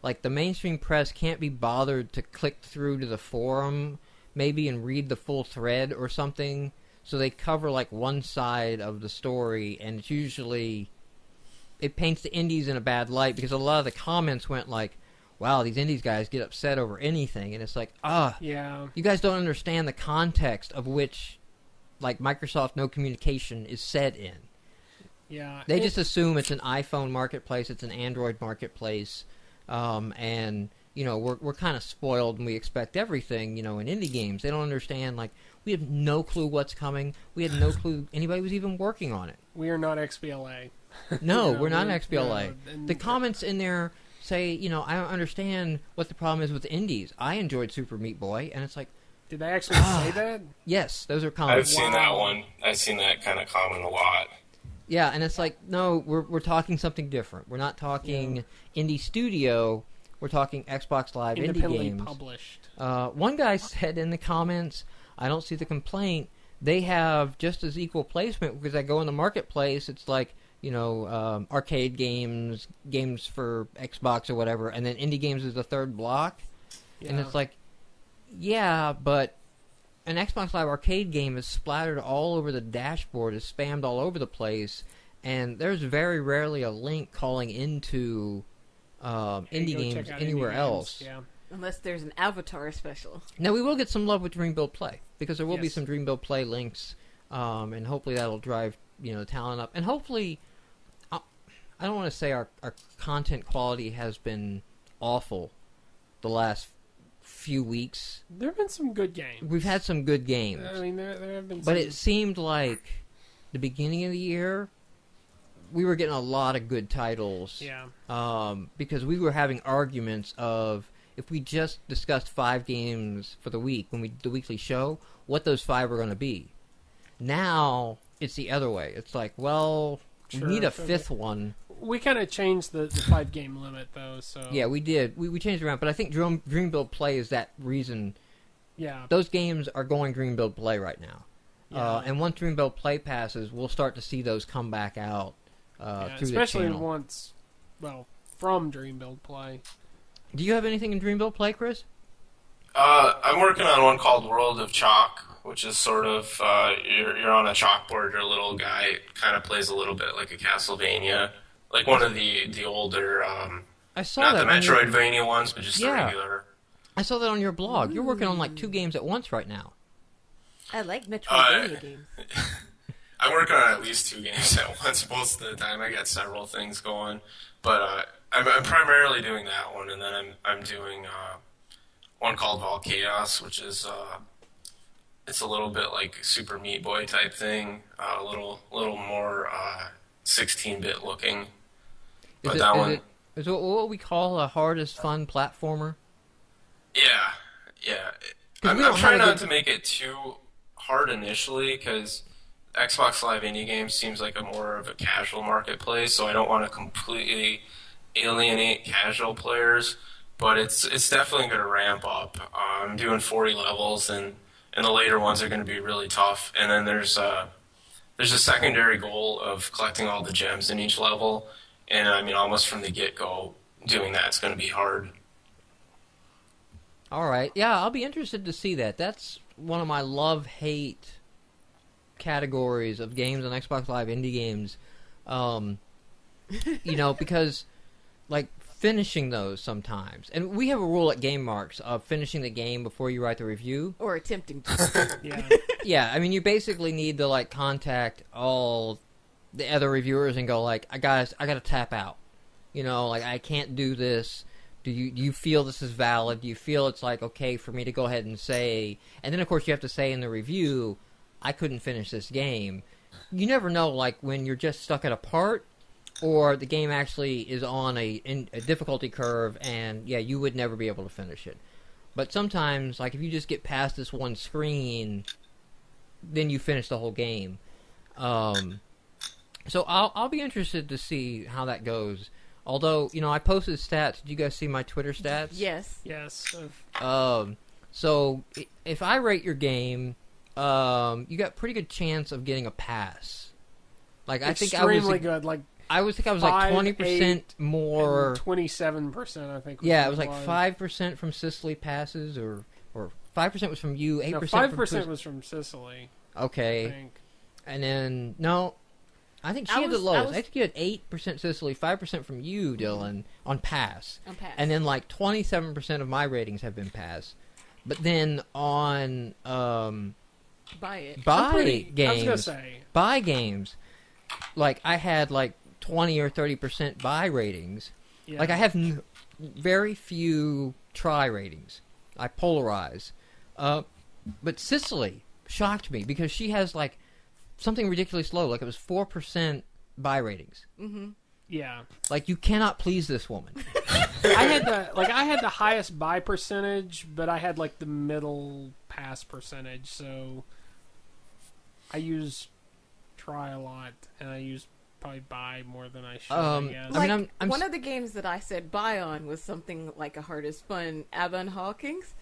like the mainstream press can't be bothered to click through to the forum maybe and read the full thread or something. So they cover like one side of the story, and it's usually it paints the indies in a bad light because a lot of the comments went like, wow, these indies guys get upset over anything. And it's like, you guys don't understand the context of which, like, Microsoft no communication is said in. Yeah. They just assume it's an iPhone marketplace, it's an Android marketplace, and, we're kind of spoiled and we expect everything, in indie games. They don't understand, like, we have no clue what's coming. We had no clue anybody was even working on it. We are not XBLA. No, we're not XBLA. No, the comments in there say, I don't understand what the problem is with the indies. I enjoyed Super Meat Boy, and it's like... Did they actually say that? Yes, those are comments. I've seen that one. I've seen that kind of comment a lot. Yeah, and it's like, no, we're talking something different. We're not talking indie studio. We're talking Xbox Live indie games. Published. One guy said in the comments, I don't see the complaint, they have just as equal placement because I go in the marketplace, it's like, arcade games, games for Xbox or whatever, and then indie games is the third block. Yeah. And it's like, yeah, but an Xbox Live arcade game is splattered all over the dashboard, is spammed all over the place, and there's very rarely a link calling into indie games anywhere else. Yeah. Unless there's an Avatar special. Now, we will get some love with Dream Build Play, because there will be some Dream Build Play links, and hopefully that'll drive the talent up. And hopefully, I don't want to say our content quality has been awful the last few weeks. There have been some good games. We've had some good games. I mean, there have been some... But it seemed like the beginning of the year, we were getting a lot of good titles. Yeah. Because we were having arguments of, if we just discussed 5 games for the week, when we did the weekly show, what those 5 were going to be. Now, it's the other way. It's like, well, we need a 5th one. We kind of changed the 5-game limit, though, so... Yeah, we did. We changed it around, but I think Dream Build Play is that reason. Yeah. Those games are going Dream Build Play right now. Yeah. And once Dream Build Play passes, we'll start to see those come back out through especially the channel. once, from Dream Build Play. Do you have anything in Dream Build Play, Chris? I'm working on one called World of Chalk, which is sort of you're on a chalkboard. Your little guy kind of plays a little bit like a Castlevania, like one of the older, I saw not that the Metroidvania ones, but just the regular. I saw that on your blog. You're working on like 2 games at once right now. I like Metroidvania games. I'm working on at least 2 games at once most of the time. I got several things going, but I'm primarily doing that one, and then I'm doing one called Vol Chaos, which is it's a little bit like Super Meat Boy type thing, a little more 16-bit looking. But is it what we call a hardest fun platformer? Yeah. I'm trying not to make it too hard initially, because Xbox Live Indie Games seems like a more of a casual marketplace, so I don't want to completely alienate casual players, but it's definitely going to ramp up. I'm doing 40 levels, and the later ones are going to be really tough, and then there's a secondary goal of collecting all the gems in each level, and I mean, almost from the get-go, doing that's going to be hard. All right. Yeah, I'll be interested to see that. That's one of my love-hate categories of games on Xbox Live Indie Games. Because, like, finishing those sometimes. And we have a rule at GameMarx of finishing the game before you write the review. Or attempting to. Yeah. Yeah, I mean, you basically need to, like, contact all the other reviewers and go, like, guys, I gotta tap out. Like, I can't do this. Do you feel this is valid? Do you feel it's, like, okay for me to go ahead and say... And then, of course, you have to say in the review, I couldn't finish this game. You never know, like, when you're just stuck at a part, or the game actually is on a difficulty curve, and, yeah, you would never be able to finish it. But sometimes, like, if you just get past this one screen, then you finish the whole game. So I'll be interested to see how that goes. Although, I posted stats. Did you guys see my Twitter stats? Yes. Yes. So, if I rate your game, you got pretty good chance of getting a pass. Like, I think extremely good. Like, I was like 20% more. 27%, I think. Yeah, it was like 5% from Sicily passes, or 5% was from you, 8% no, from 5% was from Sicily. Okay. I think. And then, no, I think she had the lowest. I think you had 8% Sicily, 5% from you, Dylan, on pass. On pass. And then like 27% of my ratings have been pass. But then on Buy games, I was gonna say, buy games, like I had like 20 or 30% buy ratings. yeah. Like I have very few try ratings. I polarize. But Sicily shocked me because she has like something ridiculously low. Like it was 4% buy ratings. Mm-hmm. Yeah. Like you cannot please this woman. I had the highest buy percentage, but I had like the middle pass percentage. So I use try a lot, and I use probably buy more than I should. I guess. I mean, I'm one of the games that I said buy on was something like a hardest fun, Avon Hawkins.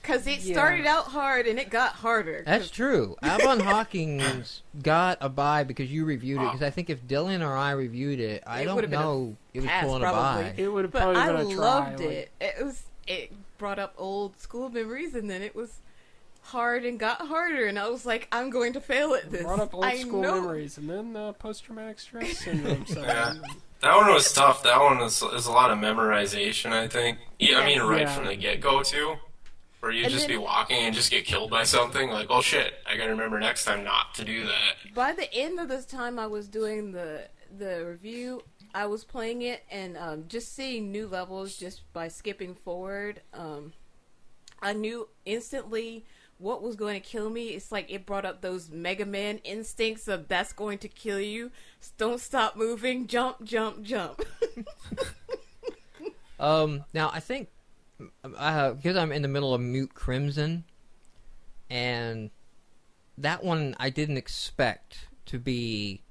Because it started out hard and it got harder. That's true. Avon Hawkins got a buy because you reviewed it. Because I think if Dylan or I reviewed it, I don't know it was pulling a buy. It would have but probably I been a try. loved it. It brought up old school memories, and then it was hard and got harder, and I was like, I'm going to fail at this. Brought up old school memories, and then post-traumatic stress syndrome. Yeah. That one was tough. That one is a lot of memorization, I think. Yeah, I mean, right from the get-go, too. Where you just be walking and just get killed by something. Like, oh shit, I gotta remember next time not to do that. By the end of this time I was doing the review, I was playing it and just seeing new levels just by skipping forward. I knew instantly what was going to kill me. It's like it brought up those Mega Man instincts of that's going to kill you. Don't stop moving. Jump, jump, jump. Now I think because I'm in the middle of Mute Crimson, and that one I didn't expect to be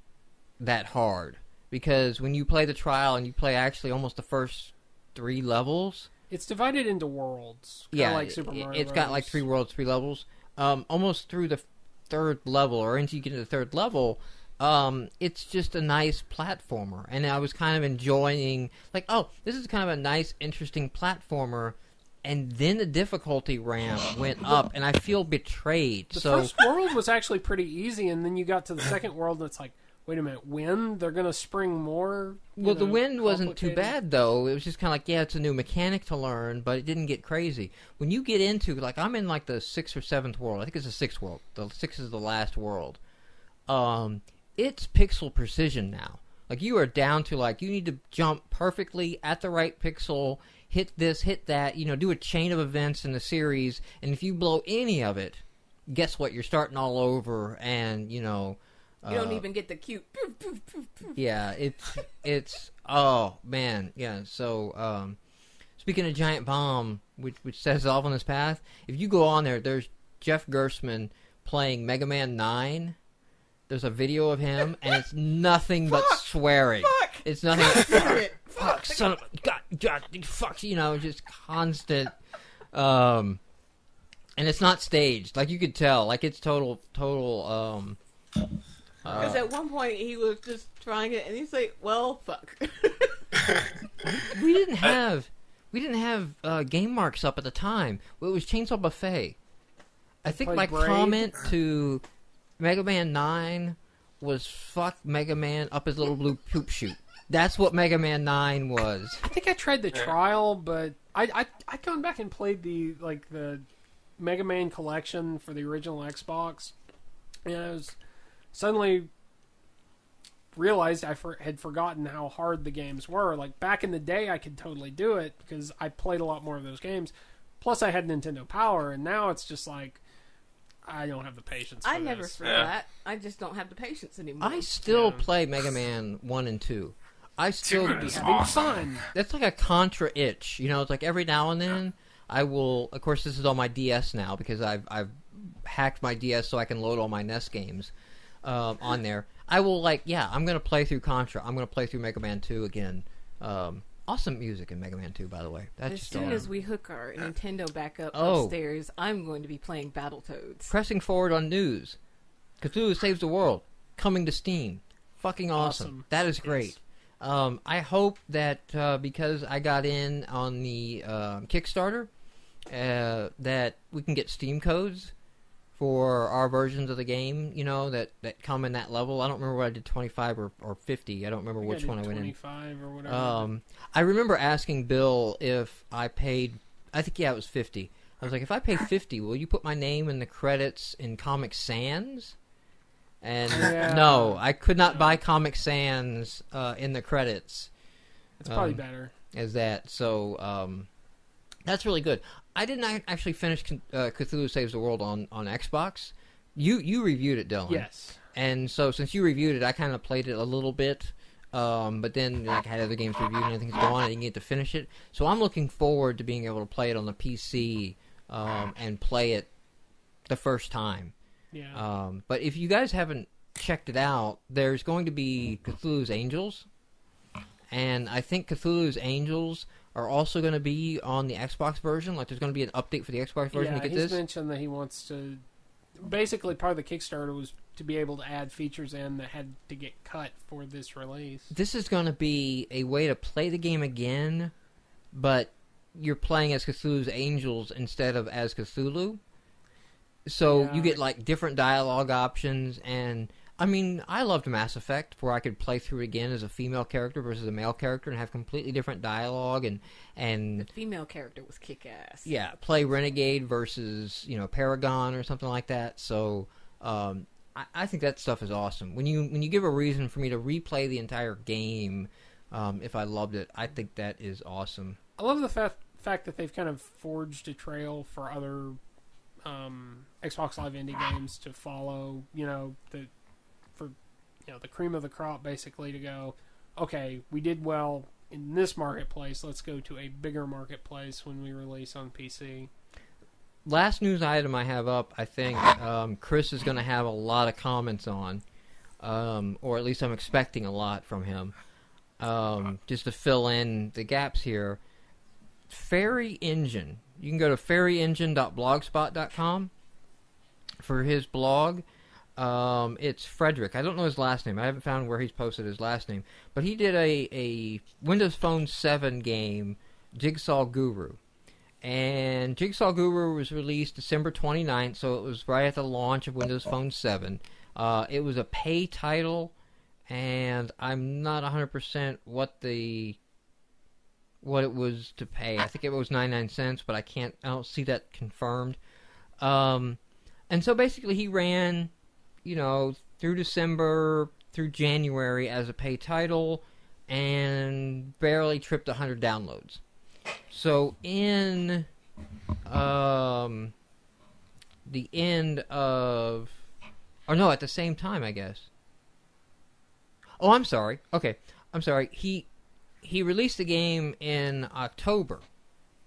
that hard, because when you play the trial and you play actually almost the first 3 levels, it's divided into worlds. Kinda like Super Mario it's got like 3 worlds, 3 levels. Almost through the 3rd level, or until you get to the 3rd level, it's just a nice platformer, and I was kind of enjoying, like, oh, this is kind of a nice, interesting platformer. And then the difficulty ramp went up, and I feel betrayed. The first world was actually pretty easy, and then you got to the second world, and it's like, wait a minute, wind? They're going to spring more? Well, the wind wasn't too bad, though. It was just kind of like, yeah, it's a new mechanic to learn, but it didn't get crazy. When you get into, like, I'm in, like, the 6th or 7th world. I think it's the 6th world. The 6th is the last world. It's pixel precision now. Like, you are down to, like, you need to jump perfectly at the right pixel, hit this, hit that, do a chain of events in the series, and if you blow any of it, guess what? You're starting all over, and, you don't even get the cute poof, poof, poof, poof. Yeah, it's oh, man, yeah, so, speaking of Giant Bomb, which sets off on this path, if you go on there's Jeff Gerstmann playing Mega Man 9. There's a video of him, and it's nothing but swearing. Fuck! It's nothing but fuck, son of God, fuck, just constant. And it's not staged. Like, you could tell. Like, it's total. Because at one point he was just trying it, and he's like, "Well, fuck." we didn't have GameMarx up at the time. Well, it was Chainsaw Buffet. I think my comment to Mega Man 9 was fuck Mega Man up his little blue poop chute. That's what Mega Man 9 was. I think I tried the trial, but I gone back and played the Mega Man collection for the original Xbox, and I was suddenly realized I had forgotten how hard the games were. Like, back in the day, I could totally do it because I played a lot more of those games. Plus, I had Nintendo Power, and now it's just like, I don't have the patience for I never forgot. I just don't have the patience anymore. I still play Mega Man 1 and 2. I still Dude, it's having awesome. fun. That's like a Contra itch. It's like every now and then I will, of course this is on my DS now because I've hacked my DS so I can load all my NES games on there. I will I'm going to play through Contra. I'm going to play through Mega Man 2 again. Awesome music in Mega Man 2, by the way. As soon as we hook our Nintendo back up Oh. upstairs, I'm going to be playing Battletoads. Pressing forward on news. Cthulhu Saves the World. Coming to Steam. Fucking awesome. That is great. I hope that because I got in on the Kickstarter, that we can get Steam codes for our versions of the game, that come in that level. I don't remember what I did, 25 or 50. I don't remember which one I went in. 25 or whatever. I remember asking Bill if I paid, I think, it was 50. I was like, if I pay 50, will you put my name in the credits in Comic Sans? And no, I could not buy Comic Sans in the credits. It's probably better. As that, so that's really good. I did not actually finish Cthulhu Saves the World on Xbox. You reviewed it, Dylan. Yes. And so since you reviewed it, I kind of played it a little bit, but then I had other games reviewed and everything's going on. I didn't get to finish it. So I'm looking forward to being able to play it on the PC and play it the first time. Yeah. But if you guys haven't checked it out, there's going to be Cthulhu's Angels, and I think Cthulhu's Angels are also going to be on the Xbox version. Like, there's going to be an update for the Xbox version to get he's this. mentioned that he wants to. Basically, part of the Kickstarter was to be able to add features in that had to get cut for this release. This is going to be a way to play the game again, but you're playing as Cthulhu's Angels instead of as Cthulhu. So you get like different dialogue options, and I mean, I loved Mass Effect, where I could play through it again as a female character versus a male character and have completely different dialogue, and The female character was kick-ass. yeah, play Renegade versus Paragon or something like that. So I think that stuff is awesome. When you give a reason for me to replay the entire game, if I loved it, I think that is awesome. I love the fact that they've kind of forged a trail for other Xbox Live indie games to follow, the cream of the crop, basically, to go, okay, we did well in this marketplace, let's go to a bigger marketplace when we release on PC. Last news item I have up, I think Chris is going to have a lot of comments on, or at least I'm expecting a lot from him. Just to fill in the gaps here, Fairy Engine. You can go to fairyengine.blogspot.com for his blog. It's Frederick. I don't know his last name. I haven't found where he's posted his last name. But he did a Windows Phone 7 game, Jigsaw Guru. And Jigsaw Guru was released December 29th, so it was right at the launch of Windows Phone 7. It was a pay title, and I'm not 100% what it was to pay. I think it was 99 cents, but I don't see that confirmed. And so basically he ran, through December, through January as a pay title, and barely tripped 100 downloads. So in the end of... Or no, at the same time, I guess. Oh, I'm sorry. Okay, I'm sorry. He released the game in October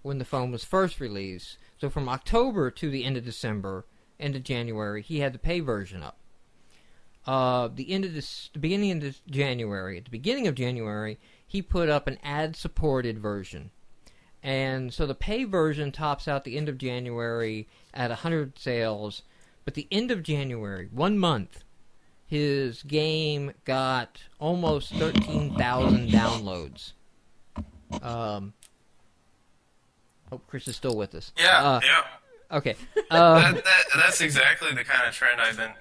when the phone was first released. So from October to the end of December, end of January, he had the pay version up. At the beginning of January, he put up an ad-supported version. And so the pay version tops out the end of January at 100 sales. But the end of January, 1 month, his game got almost 13,000 downloads. Oh, Chris is still with us. Yeah. Okay. That's exactly the kind of trend I've been,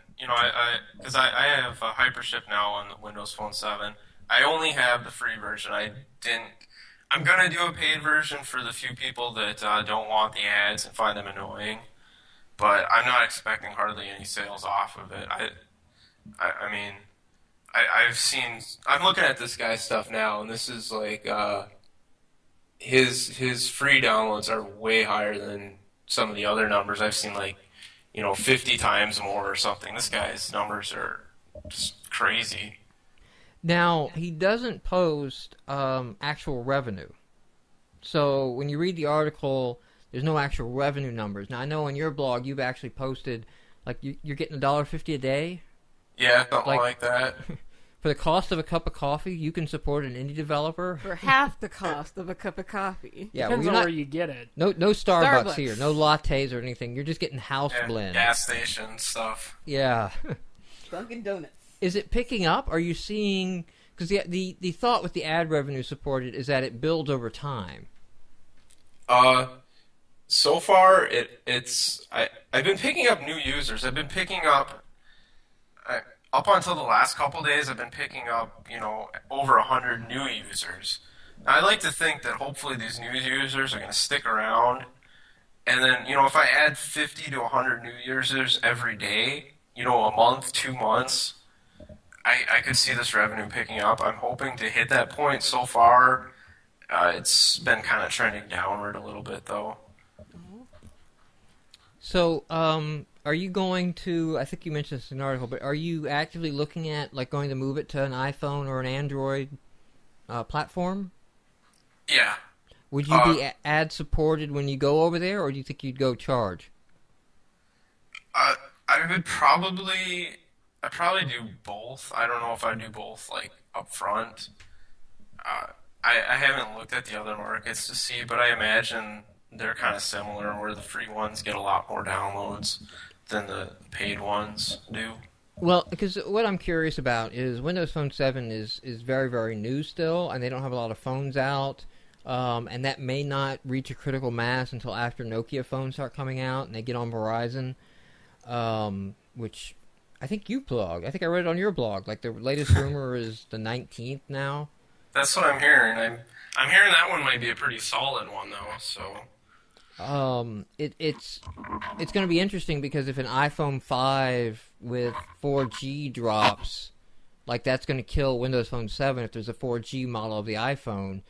because I have a Hypership now on the Windows Phone 7. I only have the free version. I'm going to do a paid version for the few people that don't want the ads and find them annoying. But I'm not expecting hardly any sales off of it. I'm looking at this guy's stuff now, and this is like, his free downloads are way higher than some of the other numbers. I've seen 50 times more or something. This guy's numbers are just crazy. Now, he doesn't post actual revenue. So when you read the article, there's no actual revenue numbers. Now, I know on your blog you've actually posted, you're getting $1.50 a day? Yeah, something like that. For the cost of a cup of coffee, you can support an indie developer? For half the cost of a cup of coffee. Yeah, depends on where you get it. No Starbucks here. No lattes or anything. You're just getting house blend. Gas station stuff. Yeah. Dunkin' Donuts. Is it picking up? Are you seeing... Because the thought with the ad revenue supported is that it builds over time. So far, I've been picking up new users. I've been picking up... Up until the last couple days, I've been picking up, over 100 new users. Now, I like to think that hopefully these new users are going to stick around. And then, if I add 50 to 100 new users every day, a month, 2 months, I could see this revenue picking up. I'm hoping to hit that point. So far, it's been kind of trending downward a little bit, though. So, are you going to, I think you mentioned this in an article, but are you actively looking at going to move it to an iPhone or an Android platform? Yeah. Would you be ad supported when you go over there, or do you think you'd go charge? I would probably do both. I don't know if I'd do both up front. I haven't looked at the other markets to see, but I imagine they're kind of similar, where the free ones get a lot more downloads than the paid ones do. Well, because what I'm curious about is Windows Phone 7 is very, very new still, and they don't have a lot of phones out, and that may not reach a critical mass until after Nokia phones start coming out and they get on Verizon, which I think you blog. I think I read it on your blog. The latest rumor is the 19th now. That's what I'm hearing. I'm hearing that one might be a pretty solid one, though, so... It's going to be interesting because if an iPhone 5 with 4G drops, that's going to kill Windows Phone 7 if there's a 4G model of the iPhone.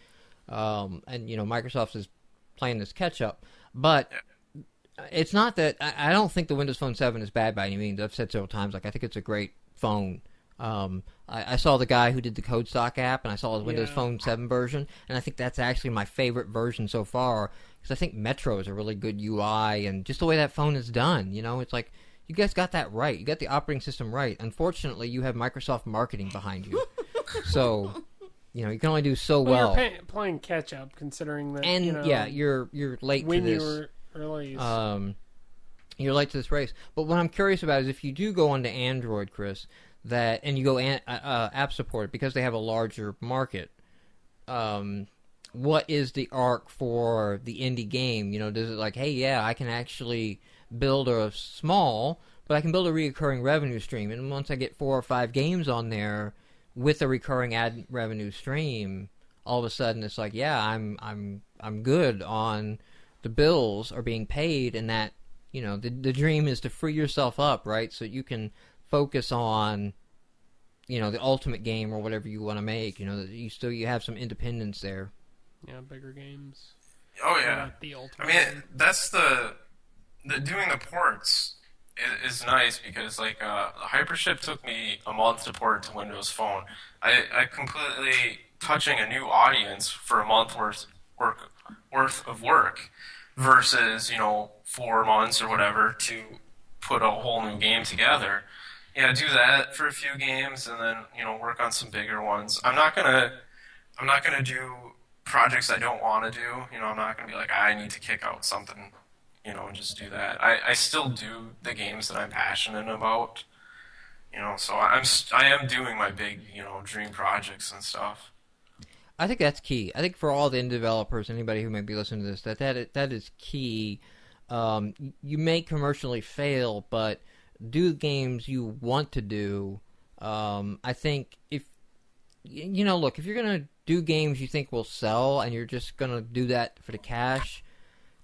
And Microsoft has playing this catch up. But it's not that I don't think the Windows Phone 7 is bad by any means. I've said several times, like, I think it's a great phone. I saw the guy who did the Code Stock app, and I saw his Windows Phone 7 version, and I think that's actually my favorite version so far, because I think Metro is a really good UI, and just the way that phone is done, you know, it's like, you guys got that right. You got the operating system right. Unfortunately, you have Microsoft marketing behind you. So, you know, you can only do so well. You're playing catch up, considering that. And you know, yeah, you're late to when this. you were released. You're late to this race. But what I'm curious about is if you do go onto Android, Chris, and you go app support because they have a larger market. What is the arc for the indie game? You know, does it like, hey, yeah, I can actually build a small, but I can build a recurring revenue stream, and once I get 4 or 5 games on there with a recurring ad revenue stream, all of a sudden it's like, yeah, I'm good on the bills are being paid, and that, you know, the dream is to free yourself up, right, so you can focus on, you know, the ultimate game or whatever you want to make. You know, that you have some independence there. Yeah, bigger games. Oh yeah, The ultimate. I mean, that's the doing the ports is nice because like Hypership took me a month to port to Windows Phone. I completely touching a new audience for a month worth of work versus, you know, 4 months or whatever to put a whole new game together. Yeah, do that for a few games and then, you know, work on some bigger ones. I'm not gonna do projects I don't want to do. You know, I'm not gonna be like, I need to kick out something, you know, and just do that. I still do the games that I'm passionate about, you know, so I am doing my big, you know, dream projects and stuff. I think that's key. I think for all the indie developers, anybody who might be listening to this, that is key. You may commercially fail, but do games you want to do. I think if, you know, look, if you're going to do games you think will sell and you're just going to do that for the cash,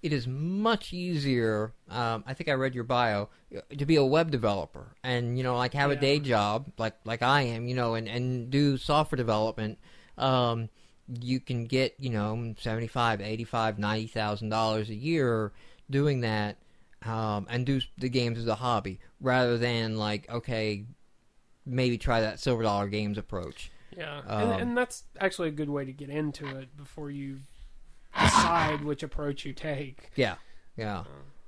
it is much easier, I think I read your bio, to be a web developer and, you know, like have a day job like I am, you know, and do software development. You can get, you know, $75,000, $85,000, $90,000 a year doing that, and do the games as a hobby rather than like, okay, maybe try that silver dollar games approach. Yeah, and that's actually a good way to get into it before you decide which approach you take. Yeah.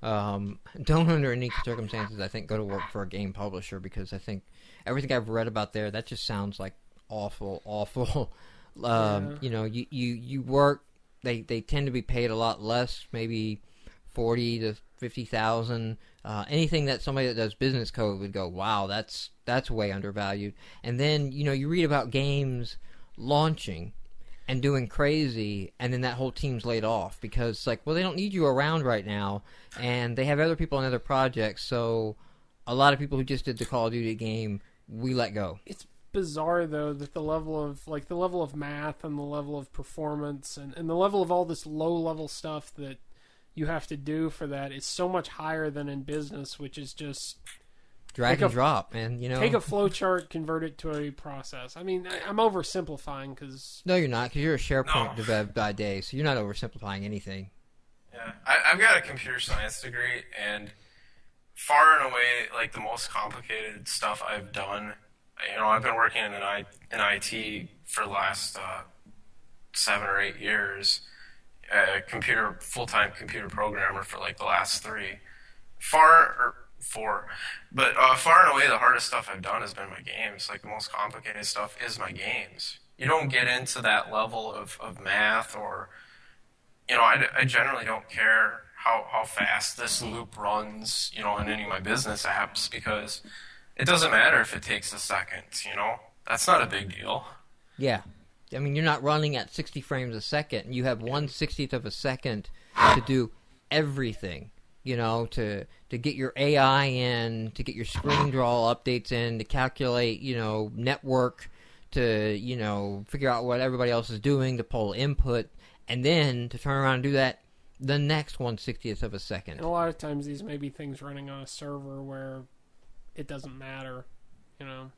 Don't under any circumstances, I think, go to work for a game publisher, because I think everything I've read about there, that just sounds like awful. You know, you work. They tend to be paid a lot less, maybe 40 to 50,000. Anything that somebody that does business code would go, wow, that's way undervalued. And then, you know, you read about games launching and doing crazy, and then that whole team's laid off because it's like, well, they don't need you around right now, and they have other people on other projects. So a lot of people who just did the Call of Duty game, we let go. It's bizarre though that the level of math and the level of performance and the level of all this low level stuff that you have to do for that is so much higher than in business, which is just drag and drop, man. You know, take a flow chart, convert it to a process. I mean, I'm oversimplifying because no, you're not, because you're a SharePoint dev by day, so you're not oversimplifying anything. Yeah, I've got a computer science degree, and far and away, like the most complicated stuff I've done. You know, I've been working in IT for the last 7 or 8 years. Full-time computer programmer for like the last 3, 4. But far and away, the hardest stuff I've done has been my games. Like the most complicated stuff is my games. You don't get into that level of math, or, you know, I generally don't care how fast this loop runs, you know, in any of my business apps, because it doesn't matter if it takes a second, you know? That's not a big deal. Yeah. I mean, you're not running at 60 frames a second. You have 1/60th of a second to do everything, you know, to get your AI in, to get your screen draw updates in, to calculate, you know, network, to, you know, figure out what everybody else is doing, to pull input, and then to turn around and do that the next 1/60th of a second. And a lot of times these may be things running on a server where it doesn't matter, you know.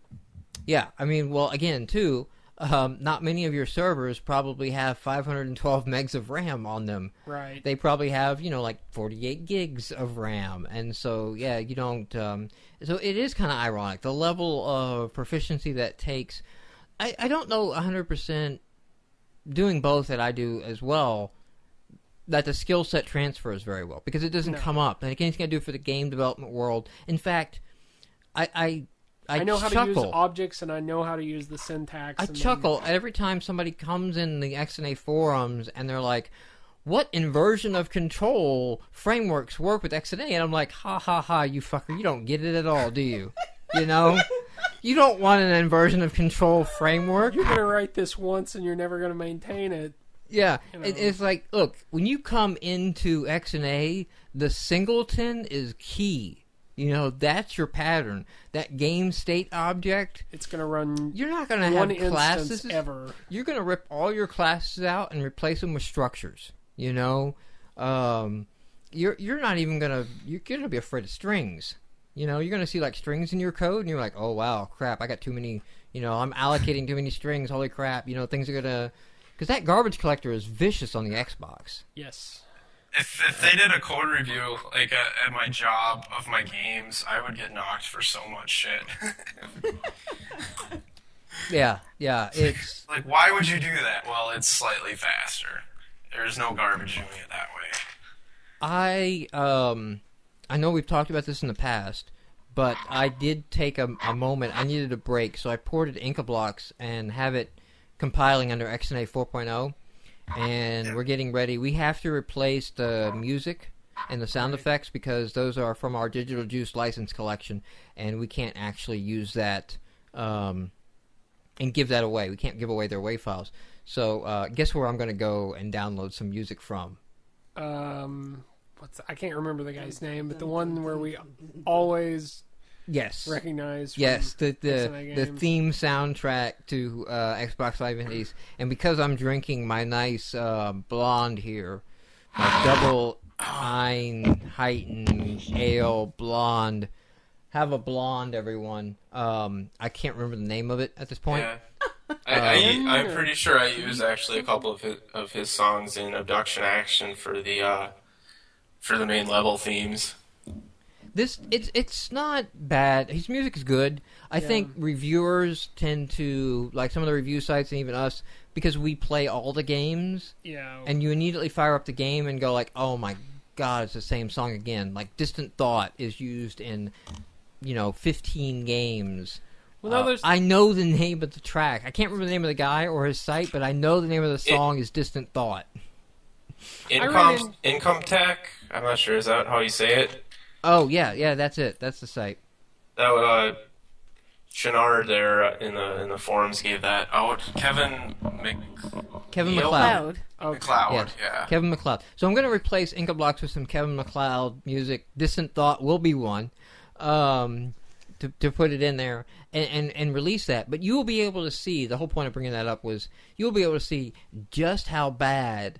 Yeah, I mean, well, again, too, not many of your servers probably have 512 megs of RAM on them. Right. They probably have, like 48 gigs of RAM. And so, yeah, you don't... so it is kind of ironic. The level of proficiency that takes... I don't know 100% doing both that I do as well, that the skill set transfers very well. Because it doesn't come up. And anything I do for the game development world... In fact, I know how chuckle. to use objects, and I know how to use the syntax. I chuckle every time somebody comes in the XNA forums and they're like, what inversion of control frameworks work with XNA? And I'm like, ha ha ha, you fucker, you don't get it at all, do you? You know? You don't want an inversion of control framework. You're going to write this once and you're never going to maintain it. Yeah, it's like, look, when you come into XNA, the singleton is key. That's your pattern. That game state object. It's going to run. You're not going to have classes ever. You're going to rip all your classes out and replace them with structures. You're not even going to. You're going to be afraid of strings. You're going to see like strings in your code, and you're like, oh wow, crap! I got too many. I'm allocating too many strings. Holy crap! Things are gonna. Because that garbage collector is vicious on the Xbox. Yes. If they did a code review, like at my job of my games, I would get knocked for so much shit. Yeah, it's... Like, why would you do that? Well, it's slightly faster. There's no garbage doing it that way. I know we've talked about this in the past, but I did take a moment. I needed a break, so I ported Inkablocks and have it compiling under XNA 4.0. And we're getting ready. We have to replace the music and the sound effects because those are from our Digital Juice license collection, and we can't actually use that and give that away. We can't give away their WAV files. So guess where I'm going to go and download some music from? I can't remember the guy's name, but the one where we always recognize. Yes, the games. theme soundtrack to Xbox Live Indies. And because I'm drinking my nice blonde here, my double Einheiten Ale blonde. Have a blonde, everyone. I can't remember the name of it at this point. Yeah. I'm pretty sure I used actually a couple of his songs in Abduction Action for the main level themes. It's not bad. His music is good. I think reviewers tend to, like some of the review sites and even us, because we play all the games. Yeah. And you immediately fire up the game and go like, oh my god, it's the same song again. Like Distant Thought is used in, 15 games. Well, I know the name of the track. I can't remember the name of the guy or his site, but I know the name of the song is Distant Thought. Income Tech? I'm not sure. Is that how you say it? Oh, yeah, that's it. That's the site. That Chenard there in the forums gave that out. Kevin MacLeod. MacLeod, Yes. yeah. Kevin MacLeod. So I'm going to replace Inkablocks with some Kevin MacLeod music. Distant Thought will be one. To put it in there and release that. But you will be able to see, the whole point of bringing that up was, you'll be able to see just how bad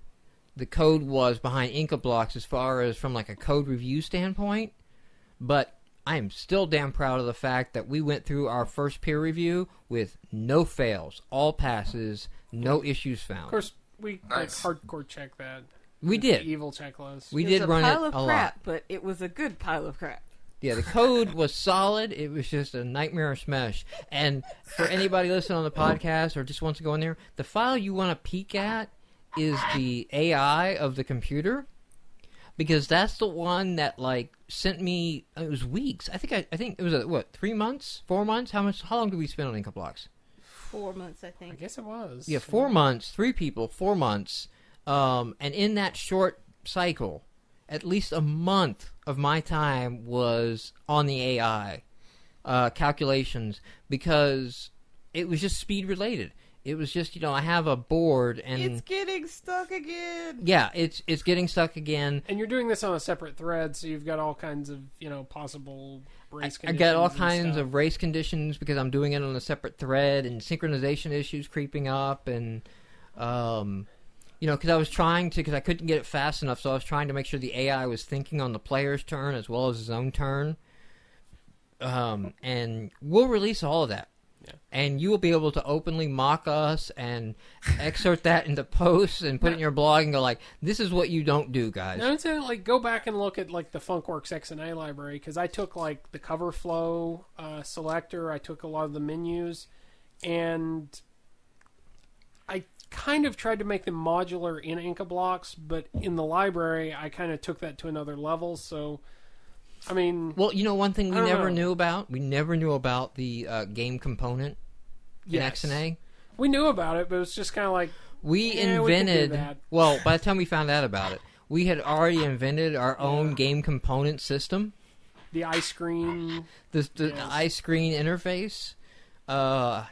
the code was behind Inkablocks as far as from like a code review standpoint. But I am still damn proud of the fact that we went through our first peer review with no fails, all passes, no issues found. Of course, we hardcore checked that. We did. The evil checklist. We did run it a lot. It was a pile of crap, but it was a good pile of crap. Yeah, the code was solid. It was just a nightmarish mesh. And for anybody listening on the podcast or just wants to go in there, the file you want to peek at is the AI of the computer, because that's the one that like sent me. It was weeks. I think it was 3 months, 4 months. How long did we spend on Inkablocks? 4 months, I think. I guess it was. Yeah, 4 months. 3 people, 4 months. And in that short cycle, at least a month of my time was on the AI calculations, because it was just speed related. It was just, I have a board and... It's getting stuck again! Yeah, it's getting stuck again. And you're doing this on a separate thread, so you've got all kinds of, possible race conditions. I got all kinds of race conditions because I'm doing it on a separate thread, and synchronization issues creeping up, and... because I was trying to, because I couldn't get it fast enough, so I was trying to make sure the AI was thinking on the player's turn as well as his own turn. And we'll release all of that. And you will be able to openly mock us and excerpt that into posts and put it in your blog and go like, this is what you don't do, guys. No, I'm saying, like, go back and look at, like, the Funkworks XNA library, because I took, like, the cover flow selector, I took a lot of the menus, and I kind of tried to make them modular in Inca blocks, but in the library, I kind of took that to another level, so... I mean... Well, you know one thing we I don't never know. knew about? We never knew about the game component in Yes. XNA. We knew about it, but it was just kind of like... We Yeah, we can do invented... that. Well, by the time we found out about it, we had already invented our own game component system. The iScreen... The Yes. iScreen interface.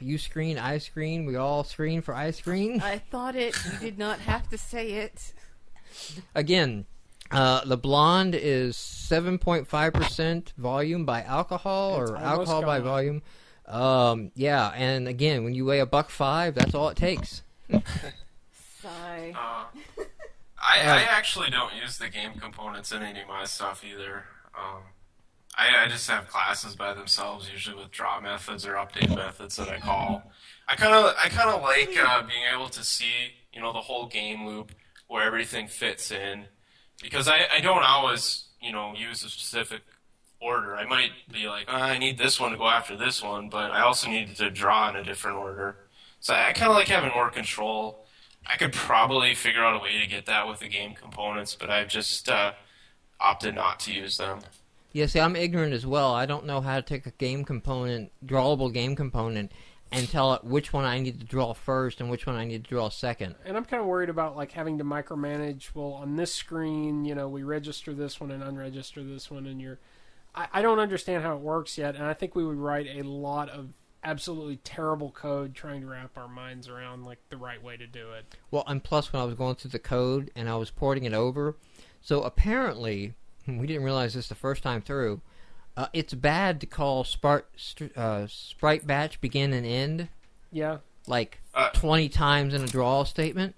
You screen, I screen, we all screen for iScreen. I thought it. You did not have to say it. Again, the blonde is 7.5% volume by alcohol, It's or almost alcohol by gone. volume. Yeah, and again, when you weigh $1.05, that's all it takes. Sigh. I actually don't use the game components in any of my stuff either. I just have classes by themselves, usually with draw methods or update methods that I call. I kind of like being able to see, the whole game loop where everything fits in, because I don't always, use a specific order. I might be like, I need this one to go after this one, but I also need to draw in a different order. So I kind of like having more control. I could probably figure out a way to get that with the game components, but I've just opted not to use them. Yeah, see, I'm ignorant as well. I don't know how to take a game component, drawable game component, and tell it which one I need to draw first and which one I need to draw second. And I'm kind of worried about, like, having to micromanage, well, on this screen, we register this one and unregister this one, and I don't understand how it works yet, and I think we would write a lot of absolutely terrible code trying to wrap our minds around, like, the right way to do it. Well, and plus when I was going through the code and I was porting it over, so apparently, we didn't realize this the first time through, it's bad to call sprite batch begin and end Yeah. like 20 times in a draw statement.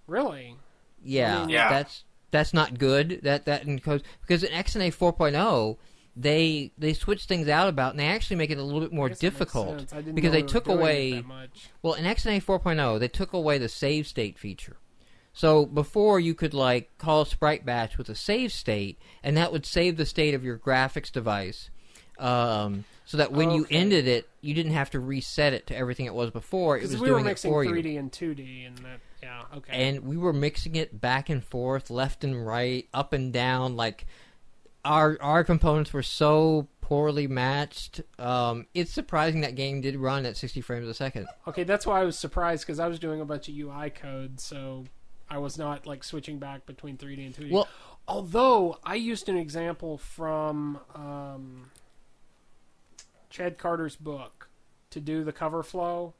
Really? Yeah, I mean, Yeah. that's not good. That encodes, because in XNA 4.0 they switch things out about, and they actually make it a little bit more I guess that makes difficult sense. I didn't because know they were took doing it away. that much. Well, in XNA 4.0 they took away the save state feature. So before you could like call sprite batch with a save state, and that would save the state of your graphics device, so that when you Okay. ended it, you didn't have to reset it to everything it was before. It was Because we were doing it mixing for 3D you. and 2D, and that, yeah, okay. And we were mixing it back and forth, left and right, up and down. Like our components were so poorly matched. It's surprising that game did run at 60 frames a second. Okay, that's why I was surprised, because I was doing a bunch of UI code, so I was not, like, switching back between 3D and 2D. Well, although I used an example from Chad Carter's book to do the cover flow,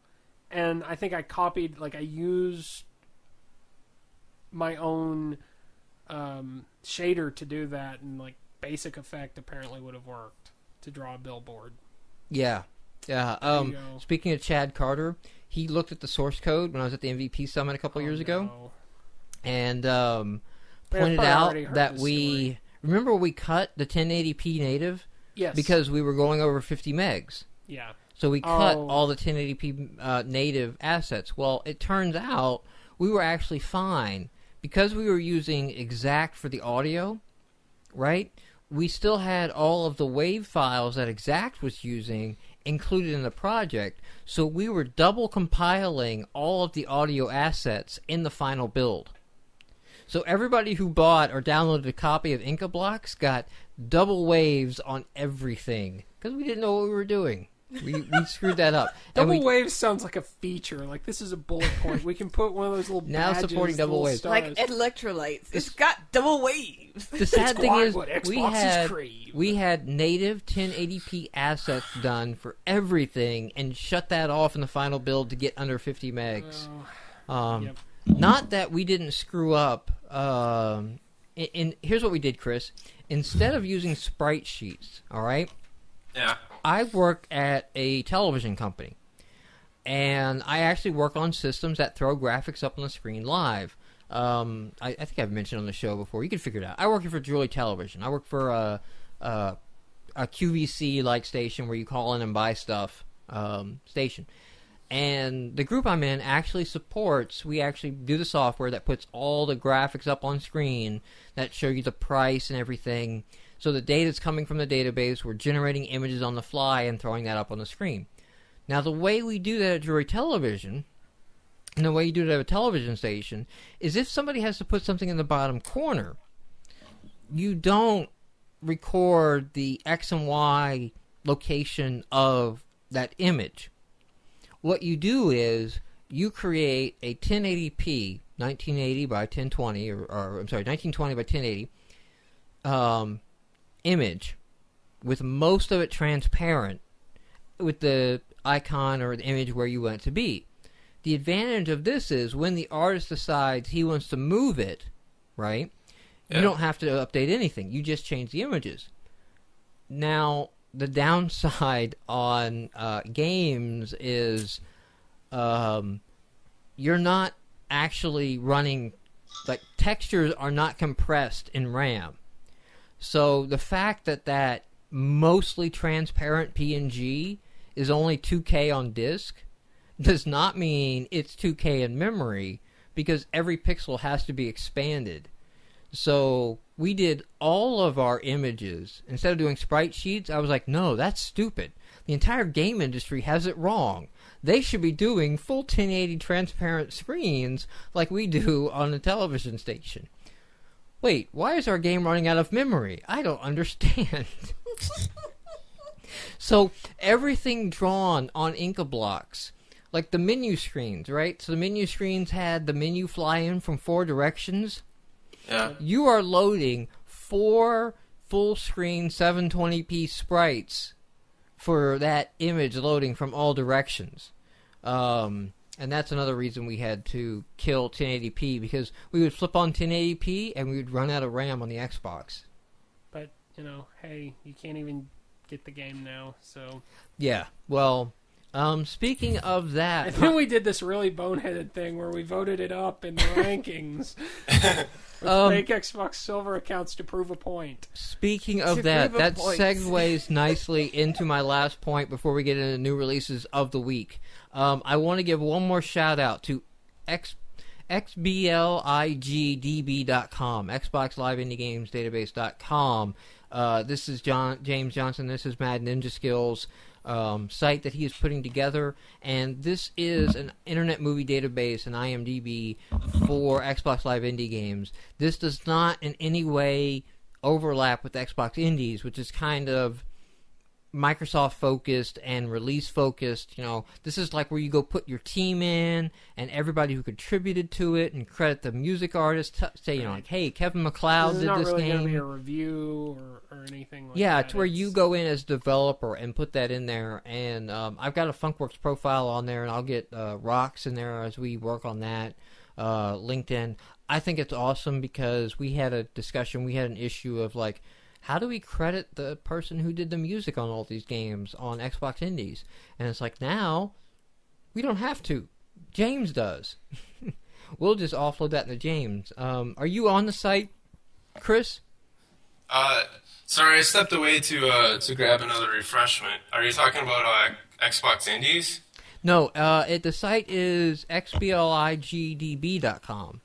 and I think I copied, like, I used my own shader to do that, and, like, Basic Effect apparently would have worked to draw a billboard. yeah. There you go. Speaking of Chad Carter, he looked at the source code when I was at the MVP Summit a couple years ago, No. and I've pointed probably out already heard that this we story. remember we cut the 1080p native Yes. because we were going over 50 megs. Yeah. So we cut Oh. all the 1080p native assets. Well, it turns out we were actually fine because we were using Exact for the audio, right? We still had all of the WAV files that Exact was using included in the project, so we were double compiling all of the audio assets in the final build. So everybody who bought or downloaded a copy of Inca Blocks got double waves on everything because we didn't know what we were doing. We screwed that up. And Double we, wave sounds like a feature. Like, this is a bullet point. We can put one of those little Now badges, supporting double little waves. stars. Like electrolytes. It's got double waves. the sad thing quite is what we Xboxes crave. had native 1080p assets done for everything and shut that off in the final build to get under 50 megs. Yep. Not that we didn't screw up. Here's what we did, Chris. Instead of using sprite sheets, all right, Yeah. I work at a television company, and I actually work on systems that throw graphics up on the screen live. I think I've mentioned on the show before. You can figure it out. I work for Drury Television. I work for a QVC-like station where you call in and buy stuff station. And the group I'm in actually supports, we actually do the software that puts all the graphics up on screen that show you the price and everything. So the data's coming from the database, we're generating images on the fly and throwing that up on the screen. Now the way we do that at Drury Television, and the way you do it at a television station, is if somebody has to put something in the bottom corner, you don't record the X and Y location of that image. What you do is you create a 1080p 1980 by 1020 or I'm sorry 1920 by 1080 image with most of it transparent with the icon or the image where you want it to be. The advantage of this is when the artist decides he wants to move it, right? Yeah. You don't have to update anything. You just change the images. Now, the downside on games is you're not actually running, like, textures are not compressed in RAM. So the fact that that mostly transparent PNG is only 2K on disk does not mean it's 2K in memory, because every pixel has to be expanded. So we did all of our images. Instead of doing sprite sheets, I was like, no, that's stupid. The entire game industry has it wrong. They should be doing full 1080 transparent screens like we do on a television station. Wait, why is our game running out of memory? I don't understand. So everything drawn on Inca blocks, like the menu screens, right? So the menu screens had the menu fly in from 4 directions. Yeah. You are loading 4 full-screen 720p sprites for that image loading from all directions. And that's another reason we had to kill 1080p, because we would flip on 1080p and we would run out of RAM on the Xbox. But, you know, hey, you can't even get the game now, so... Yeah, well... speaking of that... And then we did this really boneheaded thing where we voted it up in the rankings with fake Xbox Silver accounts to prove a point. Speaking of that segues nicely into my last point before we get into new releases of the week. I want to give one more shout out to xbligdb.com, Xbox Live Indie Games Database.com. This is James Johnson. This is Mad Ninja Skills. Site that he is putting together, and this is an internet movie database, an IMDb for Xbox Live Indie games. This does not in any way overlap with Xbox Indies, which is kind of Microsoft focused and release focused. You know, this is like where you go put your team in and everybody who contributed to it and credit the music artist. Say, you know, like, hey, Kevin MacLeod did this not really game. Going to be a review or anything like that. Yeah, it's where you go in as developer and put that in there. And I've got a Funkworks profile on there, and I'll get Rocks in there as we work on that. LinkedIn. I think it's awesome because we had a discussion, we had an issue of like, how do we credit the person who did the music on all these games on Xbox Indies? And it's like, now, we don't have to. James does. We'll just offload that into James. Are you on the site, Chris? Sorry, I stepped away to grab another refreshment. Are you talking about Xbox Indies? No, the site is xbligdb.com.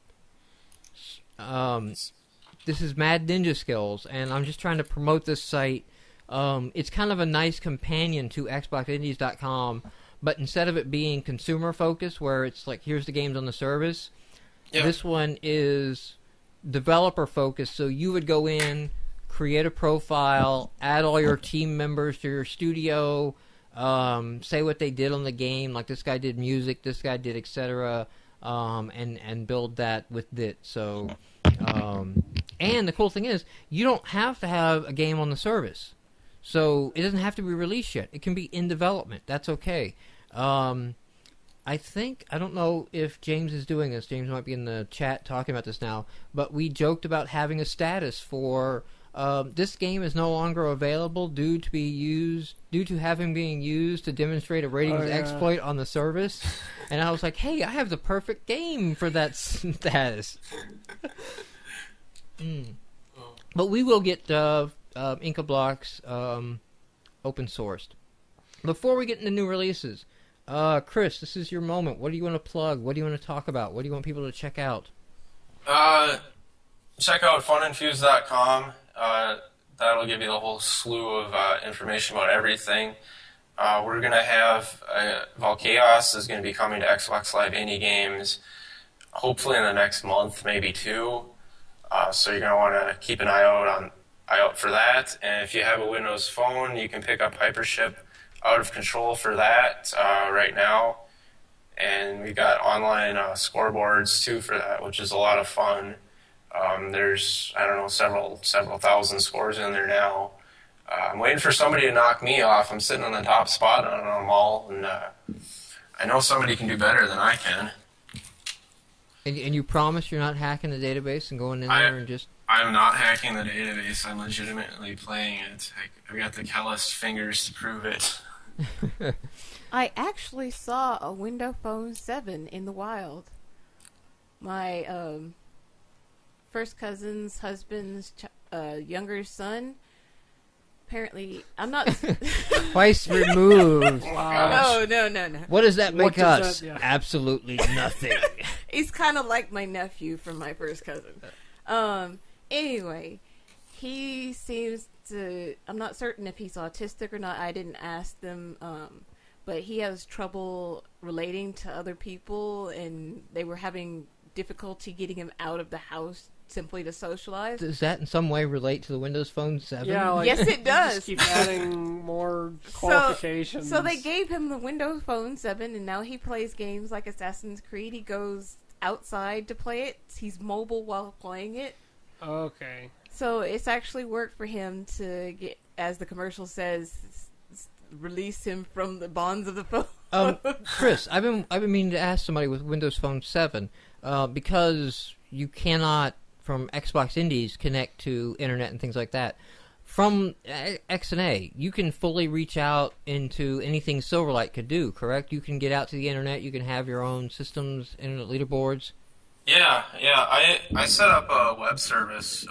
This is Mad Ninja Skills, and I'm just trying to promote this site. It's kind of a nice companion to XboxIndies.com, but instead of it being consumer-focused, where it's like, here's the games on the service, This one is developer-focused, so you would go in, create a profile, add all your team members to your studio, say what they did on the game, like this guy did music, this guy did etc., and build that with it. So... and the cool thing is, you don't have to have a game on the service. So it doesn't have to be released yet. It can be in development. That's okay. I don't know if James is doing this. James might be in the chat talking about this now. But we joked about having a status for this game is no longer available due to having being used to demonstrate a ratings exploit on the service. And I was like, hey, I have the perfect game for that status. But we will get Inca blocks open sourced. Before we get into new releases, Chris, this is your moment. What do you want to plug? What do you want to talk about? What do you want people to check out? Check out funinfuse.com. That'll give you a whole slew of information about everything. We're going to have Volchaos is going to be coming to Xbox Live Indie Games hopefully in the next month, maybe two. So you're going to want to keep an eye out for that. And if you have a Windows Phone, you can pick up Hypership Out of Control for that right now. And we've got online scoreboards too for that, which is a lot of fun. There's, I don't know, several thousand scores in there now. I'm waiting for somebody to knock me off. I'm sitting on the top spot on them all, and I know somebody can do better than I can. And you promise you're not hacking the database and going in there and just... I'm not hacking the database. I'm legitimately playing it. I've got the calloused fingers to prove it. I actually saw a Windows Phone 7 in the wild. My first cousin's husband's younger son. Apparently, I'm not... Twice removed. Wow. No. What does that make us? That, yeah. Absolutely nothing. He's kind of like my nephew from my first cousin. Anyway, he seems to... I'm not certain if he's autistic or not. I didn't ask them. But he has trouble relating to other people, and they were having difficulty getting him out of the house simply to socialize. Does that in some way relate to the Windows Phone 7? Yeah, like, yes, it does. Just keep adding more qualifications. So they gave him the Windows Phone 7, and now he plays games like Assassin's Creed. He goes outside to play it. He's mobile while playing it. Okay. So it's actually worked for him to get, as the commercial says, release him from the bonds of the phone. Chris, I've been meaning to ask somebody with Windows Phone 7 because you cannot from Xbox Indies connect to internet and things like that. From XNA, you can fully reach out into anything Silverlight could do, correct? You can get out to the internet, you can have your own systems, internet leaderboards. Yeah. I set up a web service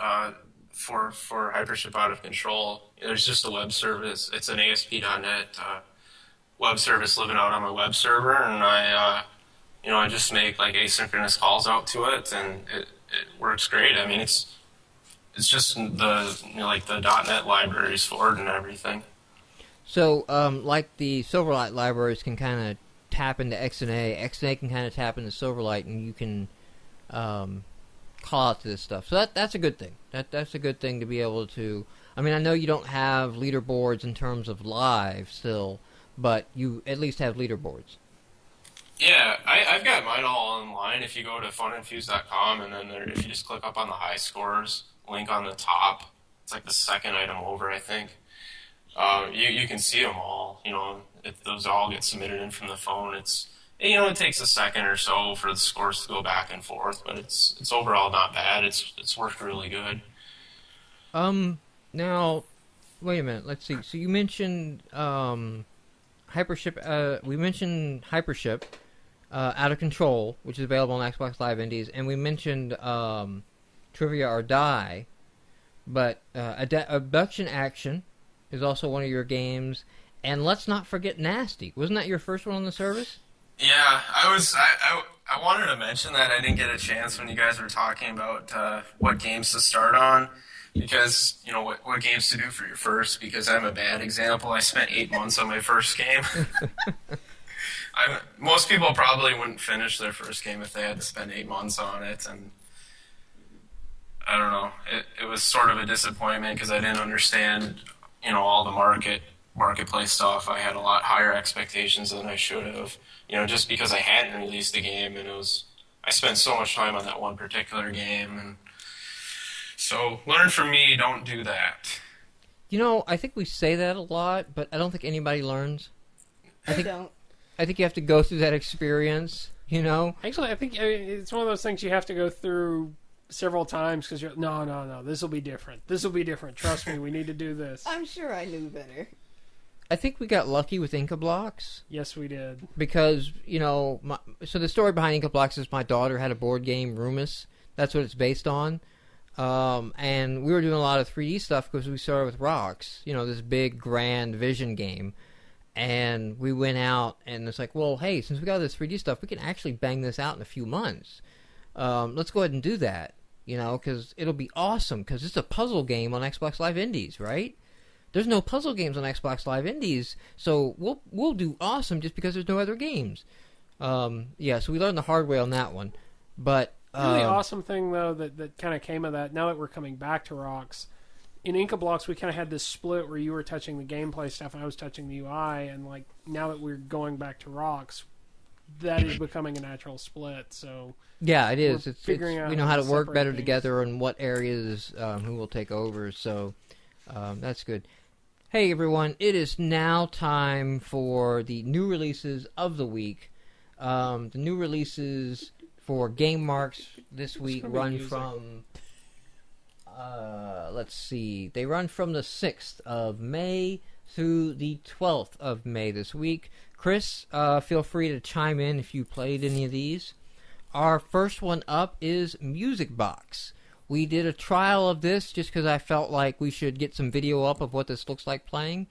for Hypership Out of Control. There's just a web service. It's an ASP.NET web service living out on my web server, and I just make like asynchronous calls out to it, and it works great. I mean, it's just the .NET libraries for it and everything. So, like the Silverlight libraries can kind of tap into XNA, XNA can kind of tap into Silverlight, and you can call out to this stuff. So that's a good thing. That's a good thing to be able to... I mean, I know you don't have leaderboards in terms of live still, but you at least have leaderboards. Yeah, I've got mine all online. If you go to funinfuse.com and then if you just click up on the high scores link on the top, it's like the second item over, I think. You can see them all. Those all get submitted in from the phone. It takes a second or so for the scores to go back and forth, but it's overall not bad. It's worked really good. Now, wait a minute. Let's see. So you mentioned Hypership. We mentioned Hypership Out of Control, which is available on Xbox Live Indies, and we mentioned Trivia or Die. But Abduction Action is also one of your games, and let's not forget Nasty. Wasn't that your first one on the service? Yeah, I wanted to mention that. I didn't get a chance when you guys were talking about what games to start on, because, what games to do for your first, because I'm a bad example. I spent 8 months on my first game. Most people probably wouldn't finish their first game if they had to spend 8 months on it, and I don't know. It was sort of a disappointment because I didn't understand, all the marketplace stuff. I had a lot higher expectations than I should have, just because I hadn't released the game, and I spent so much time on that one particular game, and so learn from me, don't do that. I think we say that a lot, but I don't think anybody learns. I think you have to go through that experience, Actually, I think it's one of those things you have to go through several times because you're, no, this will be different. This will be different. Trust me, we need to do this. I'm sure I knew better. I think we got lucky with Inca Blocks. Yes, we did. Because, so the story behind Inca Blocks is my daughter had a board game, Rumus. That's what it's based on. And we were doing a lot of 3D stuff because we started with Rocks, this big, grand Vision game. And we went out, and it's like, well, hey, since we got this 3D stuff, we can actually bang this out in a few months. Let's go ahead and do that, because it'll be awesome, because it's a puzzle game on Xbox Live Indies, right? There's no puzzle games on Xbox Live Indies, so we'll do awesome just because there's no other games. So we learned the hard way on that one. But really awesome thing, though, that kind of came of that, now that we're coming back to Rocks, in Inca Blocks, we kind of had this split where you were touching the gameplay stuff and I was touching the UI, and like now that we're going back to Rocks, that is becoming a natural split. So yeah, it is. It's figuring out we know how to work better things together and what areas who will take over. So that's good. Hey everyone, it is now time for the new releases of the week. The new releases for GameMarx this week run from. Let's see. They run from the 6th of May through the 12th of May this week. Chris, feel free to chime in if you played any of these. Our first one up is Music Box. We did a trial of this just because I felt like we should get some video up of what this looks like playing.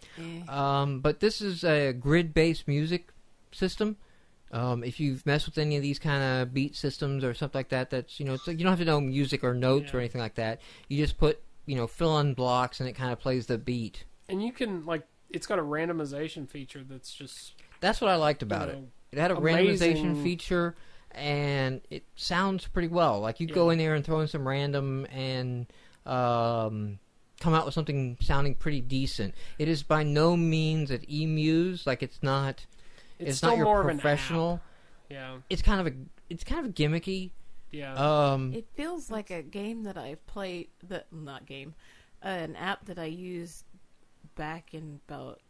But this is a grid-based music system. If you've messed with any of these kind of beat systems or something like that, that's it's like you don't have to know music or notes or anything like that. You just put fill in blocks and it kind of plays the beat. And you can it's got a randomization feature that's what I liked about it. It had a amazing randomization feature and it sounds pretty well. Like you go in there and throw in some random and come out with something sounding pretty decent. It is by no means an eMuse. Like it's not. It's not your more professional. Of an app. Yeah. It's kind of gimmicky. Yeah. It feels like a game that I've played. An app that I used back in about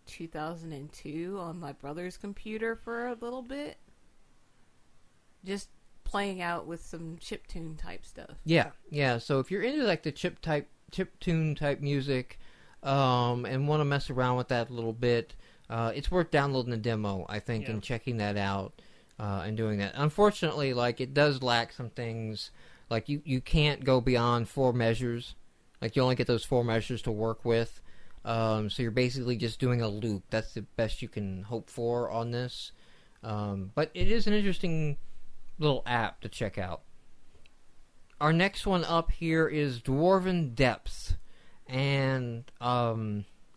2002 on my brother's computer for a little bit. Just playing out with some chiptune type stuff. Yeah. So if you're into like the chiptune type music, and want to mess around with that a little bit. It's worth downloading the demo, I think, and checking that out and doing that. Unfortunately, it does lack some things. Like, you can't go beyond 4 measures. Like, you only get those 4 measures to work with. So you're basically just doing a loop. That's the best you can hope for on this. But it is an interesting little app to check out. Our next one up here is Dwarven Depths. And,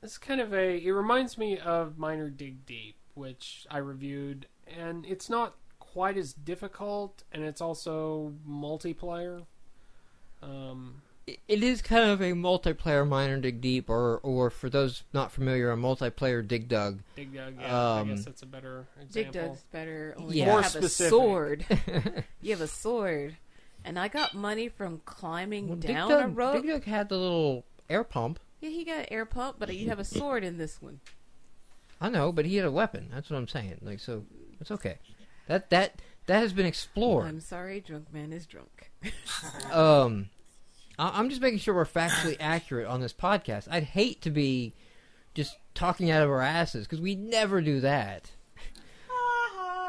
it's kind of it reminds me of Miner Dig Deep, which I reviewed, and it's not quite as difficult, and it's also multiplayer. It is kind of a multiplayer Miner Dig Deep, or for those not familiar, a multiplayer Dig Dug. Dig Dug, yeah, I guess that's a better example. Dig Dug's better. Yeah. You More have specific. a sword. You have a sword. And I got money from climbing down a rope. Dig Dug had the little air pump. Yeah, he got an air pump, but you have a sword in this one. I know, but he had a weapon. That's what I'm saying. So it's okay. That has been explored. I'm sorry, drunk man is drunk. I'm just making sure we're factually accurate on this podcast. I'd hate to be just talking out of our asses because we never do that.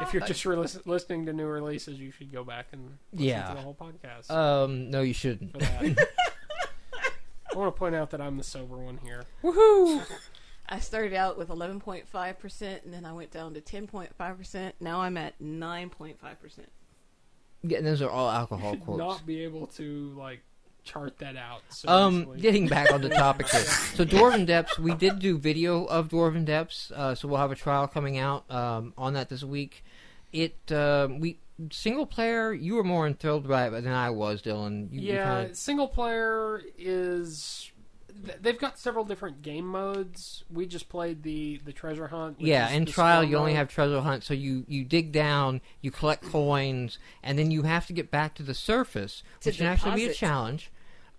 If you're just listening to new releases, you should go back and listen to the whole podcast. No, you shouldn't. For that. I want to point out that I'm the sober one here. Woohoo! I started out with 11.5%, and then I went down to 10.5%. Now I'm at 9.5%. Yeah, and those are all alcohol Should quotes. not be able to chart that out. So easily. Getting back on the topic here. So Dwarven Depths, we did do video of Dwarven Depths, so we'll have a trial coming out on that this week. Single player, you were more enthralled by it than I was, Dylan. Single player is. They've got several different game modes. We just played the treasure hunt. In trial you only have treasure hunt, so you dig down, you collect coins, and then you have to get back to the surface, which can actually be a challenge.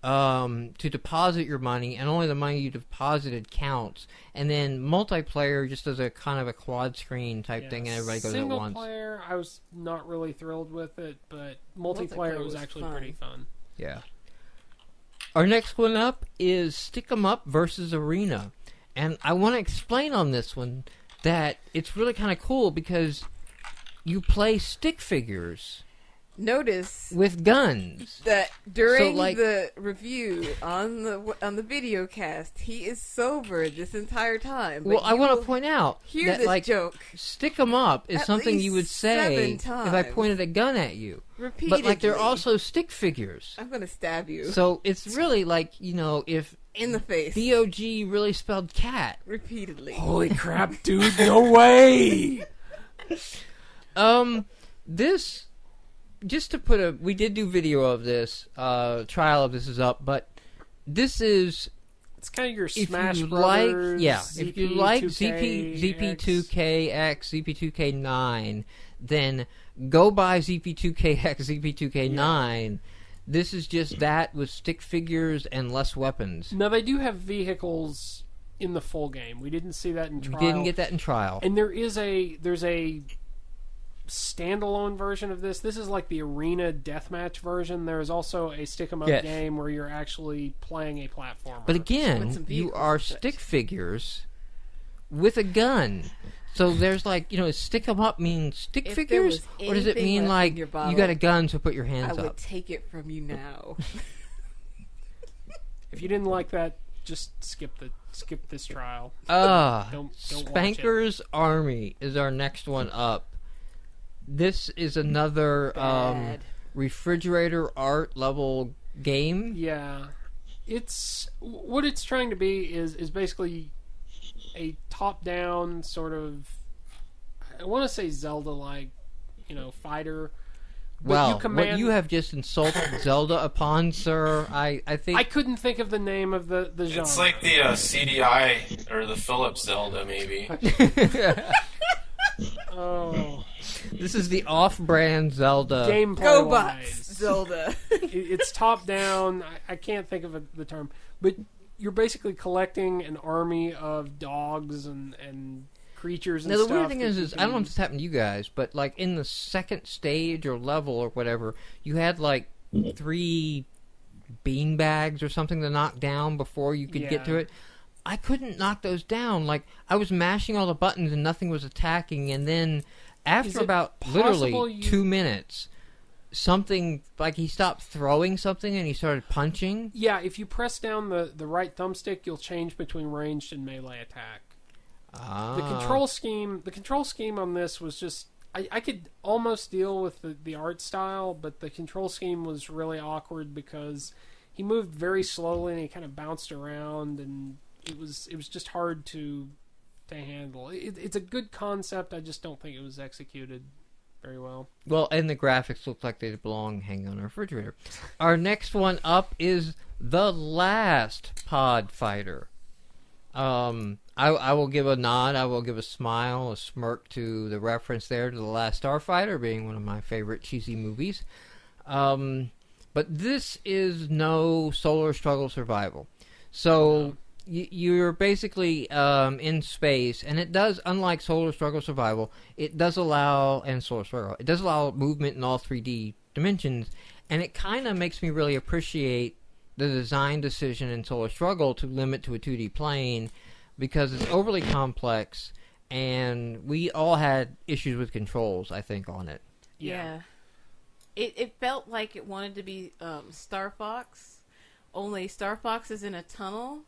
To deposit your money, and only the money you deposited counts. And then multiplayer just does a kind of a quad screen type thing, and everybody goes at once. Single player, I was not really thrilled with it, but multiplayer was actually pretty fun. Yeah. Our next one up is Stick 'em Up versus Arena, and I want to explain on this one that it's really kind of cool because you play stick figures. notice with guns. that during like- the review on the video cast, he is sober this entire time. Well, I want to point out hear that, this like, joke stick 'em up is at something you would least say 7 if I times. pointed a gun at you. repeatedly. But, like, they're also stick figures. I'm gonna stab you So it's really like, if in the face DOG really spelled cat. repeatedly. Holy crap, dude! No way. This, just to put we did do video of this, trial of this is up, but this is, It's kind of your if Smash you Brothers. if you like ZP2K, ZP2KX, ZP2K9, then go buy ZP2KX, ZP2K9. This is just that with stick figures and less weapons. Now they do have vehicles in the full game. We didn't see that in We trial. didn't get that in trial. And there's a standalone version of this. This is like the arena deathmatch version. There is also a stick 'em up Yes. game where you're actually playing a platformer. But With again, some you vehicles are and such. stick figures with a gun. So there's like, stick 'em up means stick If there figures? was Or does it anything mean left like in your you bottle, got a gun, so put your I hands would up? take it from you now. if you didn't like that, just skip this trial. Don't watch it. Spanker's Army is our next one up. This is another Bad. refrigerator art level game. Yeah, it's what it's trying to be is basically a top-down sort of. I want to say Zelda-like, fighter. But Well, you command, what you have just insulted Zelda upon, sir. I think I couldn't think of the name of the genre. It's like the CDI or the Philips Zelda, maybe. Oh, this is the off-brand Zelda. gameplay Go wise. Bots, Zelda. It's top down. I can't think of the term, but you're basically collecting an army of dogs and creatures and Now the stuff. weird thing that is, you I don't know can- if this happened to you guys, but like in the second stage or level or whatever, you had like 3 bean bags or something to knock down before you could get Yeah. to it. I couldn't knock those down. Like I was mashing all the buttons and nothing was attacking, and then Is after it about possible literally you- 2 minutes, something like he stopped throwing something and he started punching. Yeah, if you press down the right thumbstick, you'll change between ranged and melee attack. The control scheme on this was just I could almost deal with the art style, but the control scheme was really awkward because he moved very slowly and he kind of bounced around, and it was just hard to handle. It's a good concept. I just don't think it was executed very well. Well, and the graphics look like they belong hanging on a refrigerator. Our next one up is The Last Pod Fighter. I will give a nod, I will give a smile, a smirk to the reference there to The Last Starfighter being one of my favorite cheesy movies. But this is no Solar Struggle Survival. So you're basically in space, and it does, unlike Solar Struggle Survival, it does allow, and Solar Struggle, it does allow movement in all 3D dimensions, and it kind of makes me really appreciate the design decision in Solar Struggle to limit to a 2D plane, because it's overly complex, and we all had issues with controls, I think, on it. Yeah. It felt like it wanted to be Star Fox, only Star Fox is in a tunnel,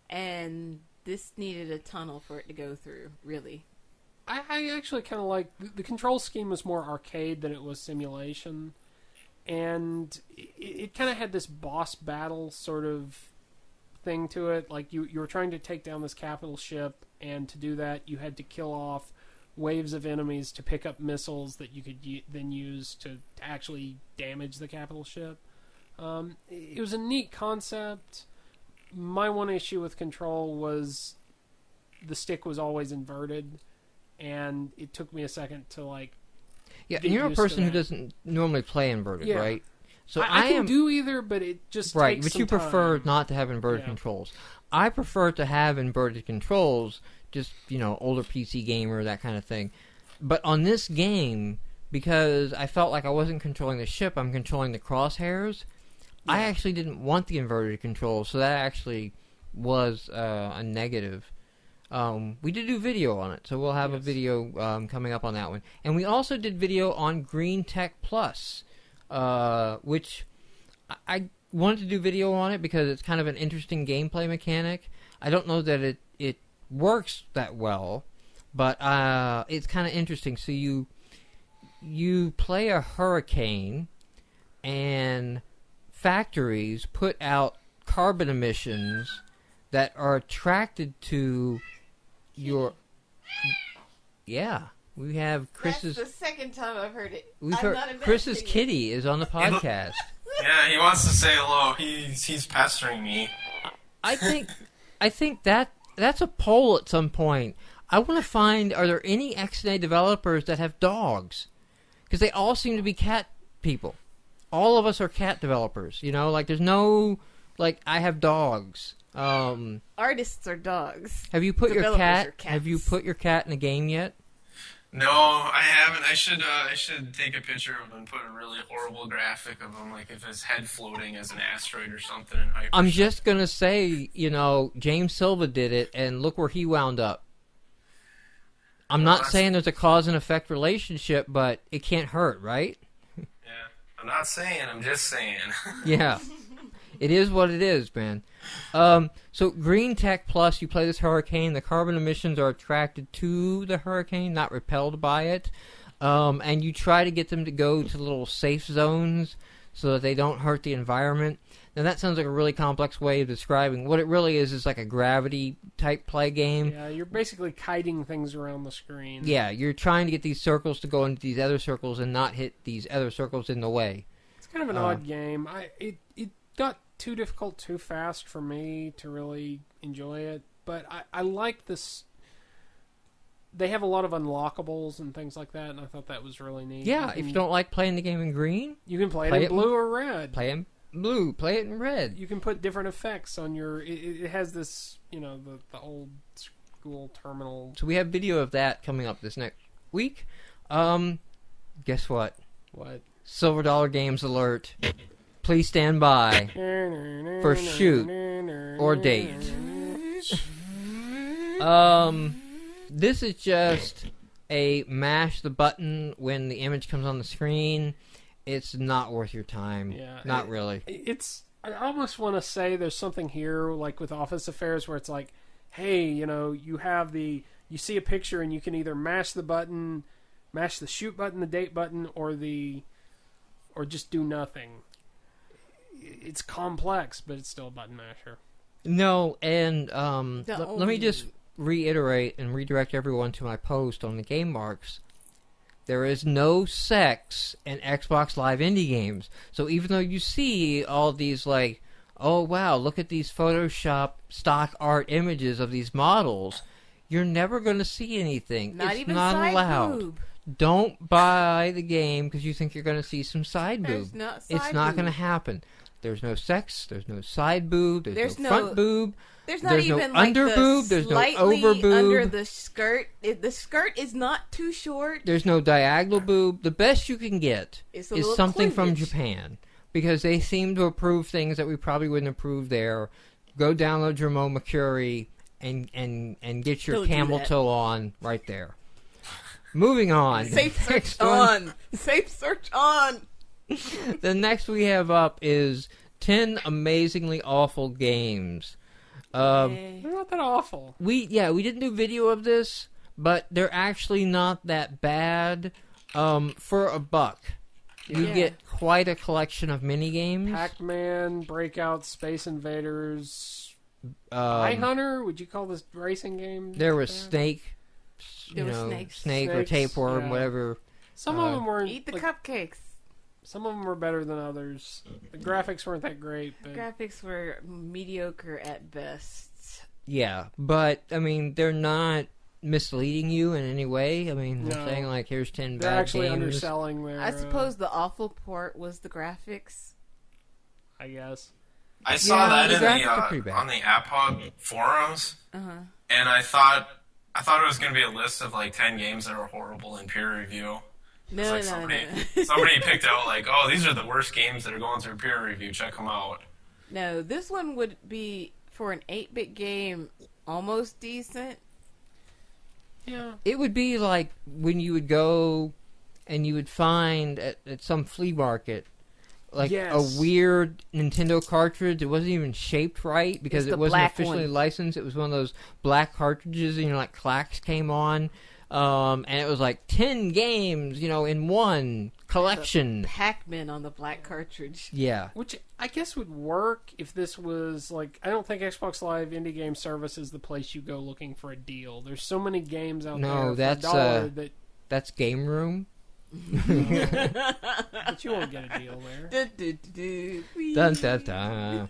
and this needed a tunnel for it to go through, really. I actually kind of like the control scheme was more arcade than it was simulation, and it kind of had this boss battle sort of thing to it. Like you were trying to take down this capital ship, and to do that you had to kill off waves of enemies to pick up missiles that you could then use to actually damage the capital ship. It was a neat concept. My one issue with control was the stick was always inverted, and it took me a second to like. Yeah, Get and you're a used to person who that. doesn't normally play inverted, Yeah. right? So I can am do either, but it just right, takes but some you prefer time. not to have inverted Yeah. controls. I prefer to have inverted controls, just older PC gamer, that kind of thing. But on this game, because I felt like I wasn't controlling the ship, I'm controlling the crosshairs. I Yeah. actually didn't want the inverted controls, so that actually was a negative. We did do video on it, so we'll have a video coming up on that one. And we also did video on Green Tech Plus, which I wanted to do video on it because it's kind of an interesting gameplay mechanic. I don't know that it works that well, but it's kind of interesting. So you play a hurricane, and factories put out carbon emissions that are attracted to your... Yeah, we have Chris's... That's the second time I've heard it. We've heard Chris's kitty is on the podcast. Yeah, he wants to say hello. He's pestering me. I think that's a poll at some point. I want to find, are there any XNA developers that have dogs? Because they all seem to be cat people. All of us are cat developers, you know? Like, there's no, like, I have dogs. Artists are dogs. Have you put your Developers cat? are cats. Have you put your cat in a game yet? No, I haven't. I should take a picture of him and put a really horrible graphic of him, like if his head floating as an asteroid or something. In hyper I'm just gonna say, you know, James Silva did it, and look where he wound up. I'm not saying there's a cause and effect relationship, but it can't hurt, right? Yeah, I'm not saying. I'm just saying. Yeah. It is what it is, man. So Green Tech Plus, you play this hurricane. The carbon emissions are attracted to the hurricane, not repelled by it. And you try to get them to go to little safe zones so that they don't hurt the environment. Now that sounds like a really complex way of describing. What it really is like a gravity-type play game. Yeah, you're basically kiting things around the screen. Yeah, you're trying to get these circles to go into these other circles and not hit these other circles in the way. It's kind of an odd game. It got too difficult too fast for me to really enjoy it, but I like this. They have a lot of unlockables and things like that, and I thought that was really neat. Yeah, if you don't like playing the game in green, you can play it in blue or red. Play it in blue, play it in red. You can put different effects on your... It has this, you know, the old school terminal. So we have video of that coming up this next week. Guess what? What? Silver Dollar Games alert. Please stand by for shoot or date. This is just a mash the button when the image comes on the screen. It's not worth your time. Yeah, not really. I almost want to say there's something here, like with Office Affairs, where it's like, hey, you know, you see a picture and you can either mash the shoot button, the date button, or just do nothing. It's complex, but it's still a button masher. No, and let me just reiterate and redirect everyone to my post on the GameMarx. There is no sex in Xbox Live indie games. So even though you see all these like, oh wow, look at these Photoshop stock art images of these models, you're never going to see anything. Not it's even not side allowed. boob. Don't buy the game because you think you're going to see some side boob. It's not going to happen. There's no sex. There's no side boob. There's no front boob. There's not even no like under boob. There's no over boob. Under the skirt. The skirt is not too short. There's no diagonal boob. The best you can get is something from cleavage. Japan because they seem to approve things that we probably wouldn't approve there. Go download Jerome Mercury and get your camel toe on right there. Moving on. Safe search on. Safe search on. The next we have up is 10 Amazingly Awful Games. They're not that awful. We didn't do video of this, but they're actually not that bad. For $1, you get quite a collection of mini games. Pac-Man, Breakout, Space Invaders, Eye Hunter. Would you call this racing game? There was Snake. Snake or Tapeworm, whatever. Some of them were Eat the cupcakes. Some of them were better than others. The graphics weren't that great. But Graphics were mediocre at best. Yeah, but I mean, they're not misleading you in any way. I mean, they're saying like, "Here's 10 they're bad actually games." underselling their. I suppose the awful part was the graphics. I guess. I saw that the graphics are pretty in bad. on the App Hub forums, Uh-huh. and I thought it was going to be a list of like 10 games that were horrible in peer review. No. Somebody picked out like, oh, these are the worst games that are going through peer review. Check them out. No, this one would be, for an 8-bit game, almost decent. Yeah. It would be like when you would go and you would find at some flea market like Yes. a weird Nintendo cartridge. It wasn't even shaped right because It's it the wasn't black officially one. licensed. It was one of those black cartridges, and like clacks came on, and it was like 10 games, in one collection. Pac-Man on the black cartridge. Yeah. Which I guess would work if this was like, I don't think Xbox Live Indie Game Service is the place you go looking for a deal. There's so many games out No, there that's, for $1 that That's Game Room. but you won't get a deal there. Dun, dun, dun.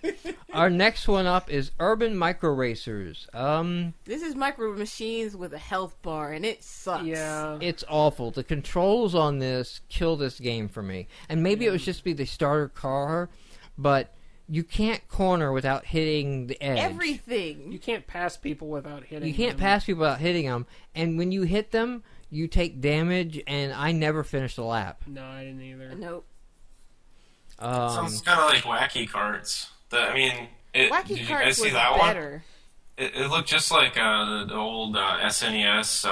Our next one up is Urban Micro Racers. This is Micro Machines with a health bar, and it sucks. Yeah. It's awful. The controls on this kill this game for me. And maybe it was just be the starter car, but you can't corner without hitting the edge. Everything. You can't pass people without hitting You can't them. pass people without hitting them. And when you hit them, you take damage, and I never finished a lap. No, I didn't either. Nope. Sounds kind of like Wacky Carts. Wacky did you guys Carts see was that one? better. It looked just like the old SNES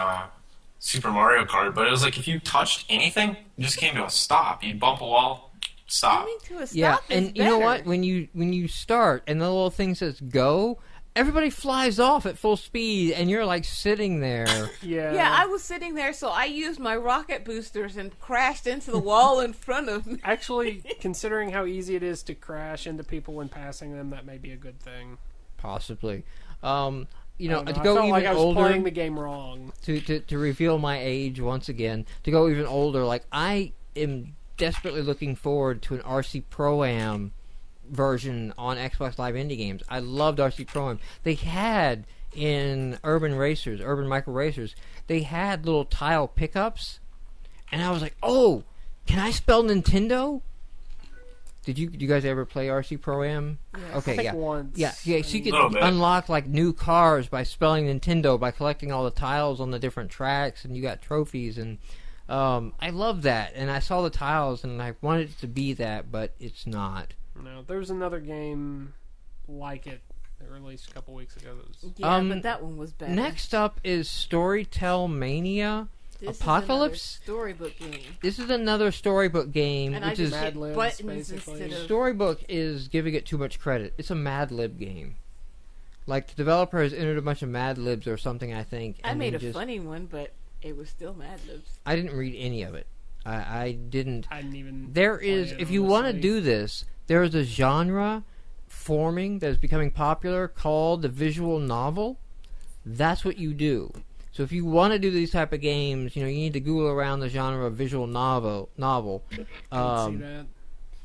Super Mario Kart, but it was like if you touched anything, it just came to a stop. You'd bump a wall, stop. Coming to a stop Yeah, is and you know better. what? When you start and the little thing says go, everybody flies off at full speed, and you're like sitting there. Yeah. Yeah, I was sitting there, so I used my rocket boosters and crashed into the wall in front of me. Actually, considering how easy it is to crash into people when passing them, that may be a good thing. Possibly. I don't know, To I go felt even like I was older, playing the game wrong. to reveal my age once again, to go even older, like I am desperately looking forward to an RC Pro-Am version on Xbox Live Indie Games. I loved RC Pro-Am. They had in Urban Micro Racers, they had little tile pickups, and I was like, oh, can I spell Nintendo? Did you guys ever play RC Pro-Am? Yes. Okay, I think yeah. once. Yeah, so you could Little bit. unlock like new cars by spelling Nintendo, by collecting all the tiles on the different tracks, and you got trophies, and I love that. And I saw the tiles, and I wanted it to be that, but it's not. No, there was another game like it that released a couple weeks ago that was... Yeah, Um, but that one was better. Next up is Storytell Mania This Apocalypse. Is another storybook game. This is another storybook game, And I which just is Mad hit Libs, buttons basically. instead of... Storybook is giving it too much credit. It's a Mad Lib game. Like the developer has entered a bunch of Mad Libs or something, I think. I and made then a just, funny one, but it was still Mad Libs. I didn't read any of it. I didn't. I didn't even... There play is, it, if you want to honestly. do this, there is a genre forming that is becoming popular called the visual novel. That's what you do. So if you want to do these type of games, you need to Google around the genre of visual novel. I can see that.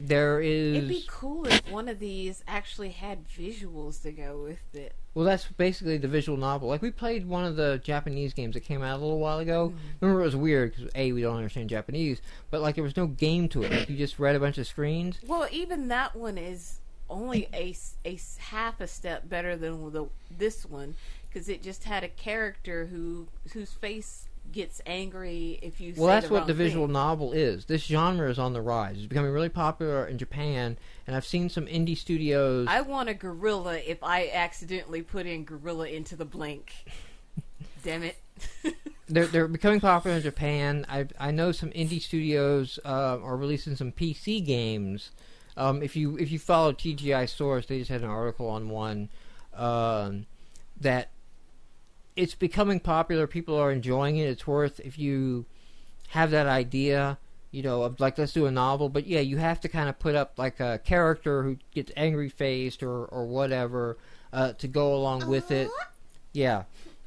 There It'd be is, cool if one of these actually had visuals to go with it. well, that's basically the visual novel. Like we played one of the Japanese games that came out a little while ago. Remember, it was weird because we don't understand Japanese, but like there was no game to it. Like you just read a bunch of screens. Well, even that one is only a half a step better than this one, because it just had a character whose face gets angry if you say Well, that's the what wrong the visual thing. novel is. This genre is on the rise. It's becoming really popular in Japan, and I've seen some indie studios. I want a gorilla if I accidentally put in gorilla into the blank. Damn it. They're becoming popular in Japan. I know some indie studios are releasing some PC games. If you follow TGI Source, they just had an article on one that it's becoming popular. People are enjoying it. It's worth, if you have that idea, of like, let's do a novel. But yeah, you have to kind of put up like a character who gets angry faced or whatever to go along with it. Yeah.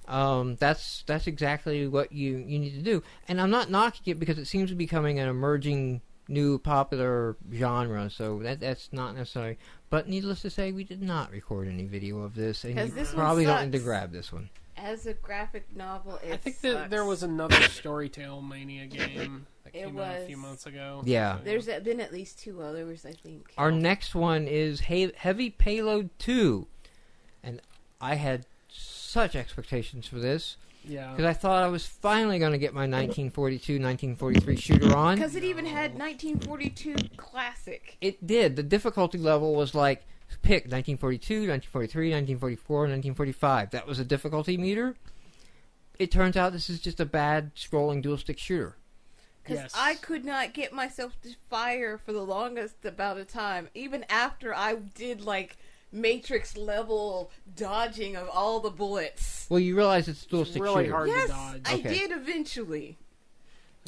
That's exactly what you need to do. And I'm not knocking it because it seems to be becoming an emerging new popular genre, so that's not necessary. But needless to say, we did not record any video of this, and 'Cause you this one probably don't need to sucks. grab this one. As a graphic novel, it I think sucks. that there was another Storytell Mania game that It came out a was. few months ago. Yeah. There's been at least two others, I think. Our next one is Heavy Payload 2, and I had such expectations for this Yeah. because I thought I was finally going to get my 1942, 1943 shooter on. Because it even had 1942 classic. It did. The difficulty level was like, pick 1942, 1943, 1944, 1945. That was a difficulty meter. it turns out this is just a bad scrolling dual-stick shooter. Because Yes. I could not get myself to fire for the longest amount of time, even after I did like Matrix level dodging of all the bullets. Well, you realize it's a It's dual-stick really shooter. hard Yes, to dodge. I Okay. did eventually.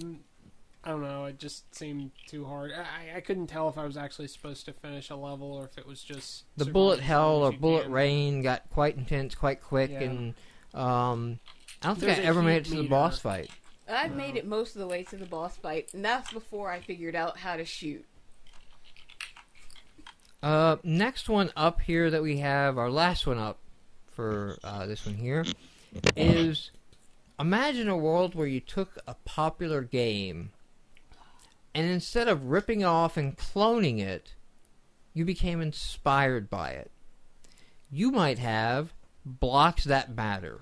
I don't know. It just seemed too hard. I couldn't tell if I was actually supposed to finish a level or if it was just The survive bullet as hell long as or you bullet can. rain got quite intense, quite quick, Yeah. and I don't think There's I a ever made heat it to the meter. boss fight. I've No. made it most of the way to the boss fight, and that's before I figured out how to shoot. Next one up here that we have, our last one up for this one here, is imagine a world where you took a popular game and instead of ripping off and cloning it, you became inspired by it. You might have Blocks That Matter,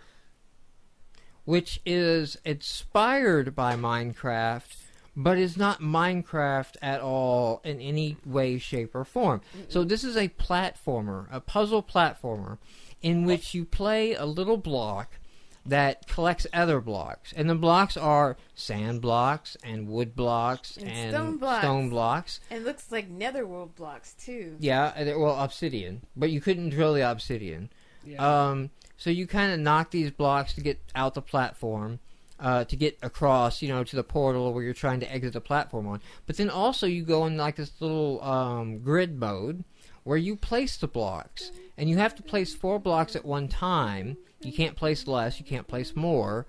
which is inspired by Minecraft, but is not Minecraft at all in any way, shape, or form. So this is a platformer, a puzzle platformer, in which you play a little block that collects other blocks. And the blocks are sand blocks and wood blocks And stone blocks. stone blocks. And it looks like netherworld blocks, too. Yeah, well, obsidian. But you couldn't drill the obsidian. Yeah. So you kind of knock these blocks to get out the platform, to get across, to the portal where you're trying to exit the platform on. But then also you go in like this little grid mode where you place the blocks. And you have to place 4 blocks at one time. You can't place less, you can't place more.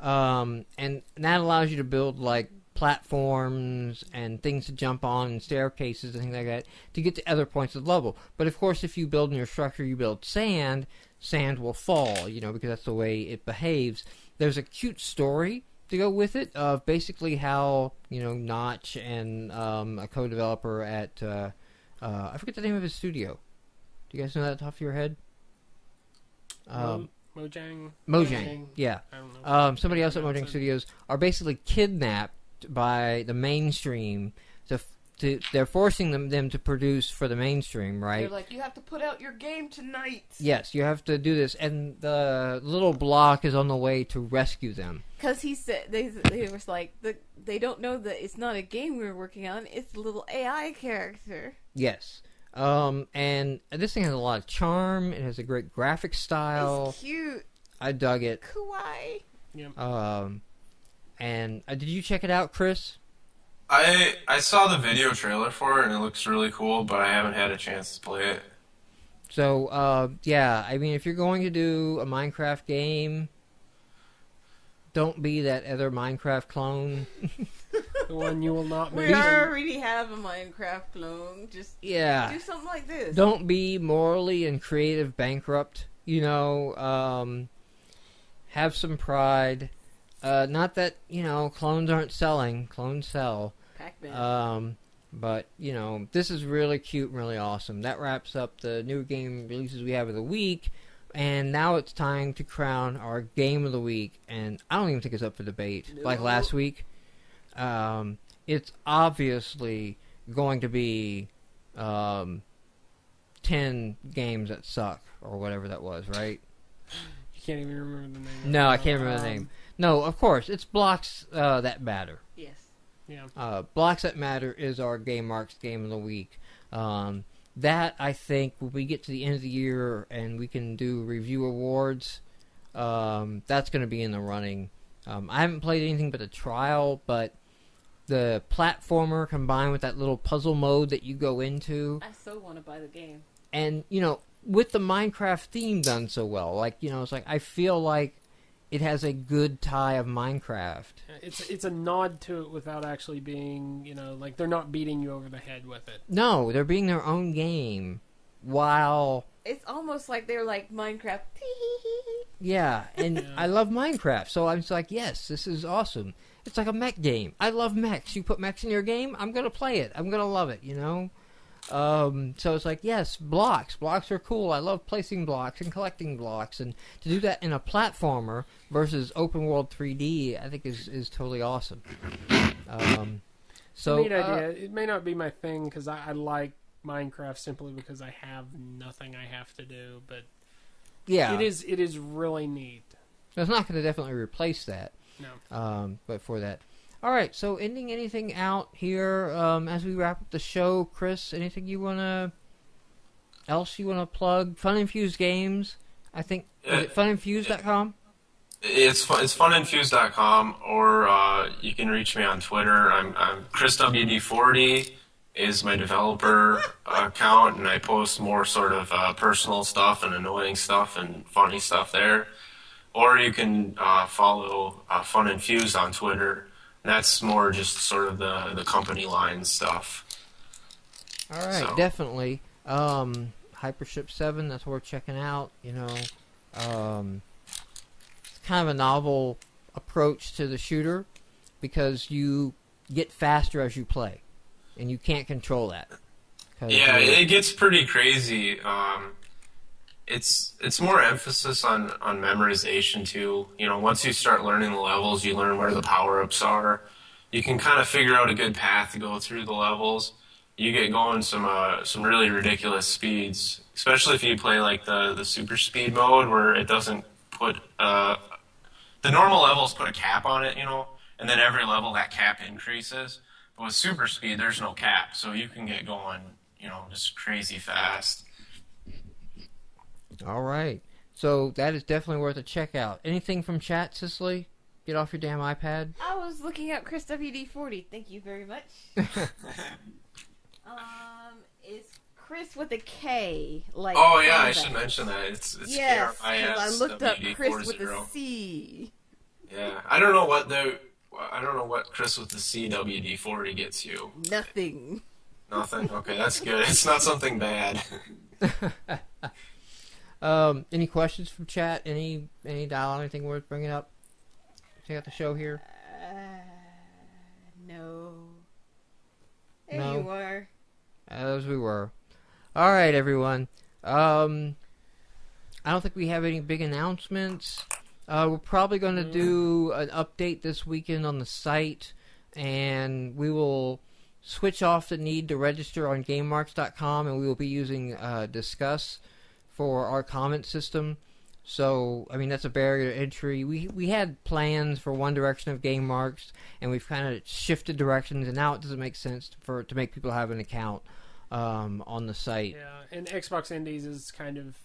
And that allows you to build like platforms and things to jump on and staircases and things like that to get to other points of the level. But of course, if you build in your structure, you build sand will fall, because that's the way it behaves. There's a cute story to go with it of basically how, Notch and a co-developer at, I forget the name of his studio. Do you guys know that off the top of your head? Mojang. Yeah. I don't know. Somebody else at Mojang Studios are basically kidnapped by the mainstream. They're forcing them to produce for the mainstream, right? They're like, you have to put out your game tonight. Yes, you have to do this, and the little block is on the way to rescue them. Because he said, they was like, they don't know that it's not a game we were working on, it's a little AI character. Yes. And this thing has a lot of charm. It has a great graphic style. It's cute. I dug it. Kawaii. Yeah. And did you check it out, Chris? I saw the video trailer for it and it looks really cool, but I haven't had a chance to play it. So, yeah, I mean, if you're going to do a Minecraft game, don't be that other Minecraft clone. The one you will not We mention. already have a Minecraft clone. Just Yeah. do something like this. Don't be morally and creative bankrupt. Have some pride. Not that, clones aren't selling. Clones sell. Pac-Man. But, this is really cute and really awesome. That wraps up the new game releases we have of the week. And now it's time to crown our game of the week. And I don't even think it's up for debate like last week. It's obviously going to be 10 games that suck, or whatever that was, right? You can't even remember the name. No, I can't remember the name. No, of course, it's Blocks That Matter. Yes. Yeah. Blocks That Matter is our GameMarx game of the week. That, I think, when we get to the end of the year and we can do review awards, that's going to be in the running. I haven't played anything but the trial, but the platformer combined with that little puzzle mode that you go into, I so want to buy the game. and, with the Minecraft theme done so well, it's like I feel like it has a good tie of Minecraft. It's a nod to it without actually being, like they're not beating you over the head with it. No, they're being their own game, while It's almost like they're like Minecraft. yeah, and Yeah. I love Minecraft, so I'm just like, yes, this is awesome. It's like a mech game. I love mechs. You put mechs in your game, I'm gonna play it. I'm gonna love it. So it's like, yes, blocks. Blocks are cool. I love placing blocks and collecting blocks, and to do that in a platformer versus open world 3D, I think is totally awesome. So Neat idea. It may not be my thing because I like Minecraft simply because I have nothing I have to do, but yeah, it is really neat. So it's not going to definitely replace that. No. But for that. All right, so ending anything out here as we wrap up the show, Chris, anything you want to plug? Fun Infused Games, I think. Is it funinfused.com? It's funinfused.com, or you can reach me on Twitter. I'm ChrisWD40 is my developer account, and I post more sort of personal stuff and annoying stuff and funny stuff there. Or you can follow Funinfused on Twitter. And that's more just sort of the company line stuff. All right, definitely. Hypership 7, that's worth checking out. You know, it's kind of a novel approach to the shooter because you get faster as you play, and you can't control that. Yeah, it gets pretty crazy. It's more emphasis on memorization too. You know, once you start learning the levels, you learn where the power-ups are. You can kind of figure out a good path to go through the levels. You get going some really ridiculous speeds, especially if you play like the super speed mode where it doesn't put the normal levels put a cap on it, you know, and then every level that cap increases. But with super speed, there's no cap, so you can get going, you know, just crazy fast. All right. So that is definitely worth a check out. Anything from chat, Cicely? Get off your damn iPad. I was looking up Chris WD40. Thank you very much. It's Chris with a K. Like oh yeah, I should mention that. It's yes, KRIS I looked up Chris with WD40. a C. Yeah, I don't know what Chris with the CWD40 gets you. Nothing. Nothing. Okay, that's good. It's not something bad. Any questions from chat? Any dialogue? Anything worth bringing up? Check out the show here. No. No. There you are. As we were. All right, everyone. I don't think we have any big announcements. We're probably going to do an update this weekend on the site, and we will switch off the need to register on GameMarx.com, and we will be using Discuss for our comment system. So, I mean, that's a barrier to entry. We had plans for one direction of GameMarx, and we've kind of shifted directions, and now it doesn't make sense to make people have an account on the site. Yeah, and Xbox Indies is kind of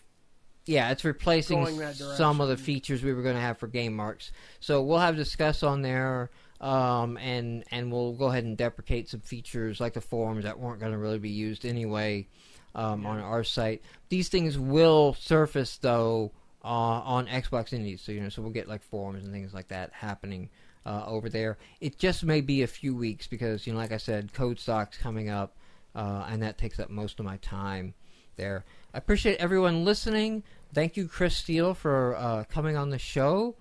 it's replacing going that some of the direction. features we were going to have for GameMarx. So we'll have Discuss on there, and we'll go ahead and deprecate some features like the forums that weren't going to really be used anyway on our site. These things will surface, though, on Xbox Indies, so we'll get like forums and things like that happening over there. It just may be a few weeks because, like I said, Code Stock's coming up, and that takes up most of my time there. I appreciate everyone listening. Thank you, Chris Steele, for coming on the show,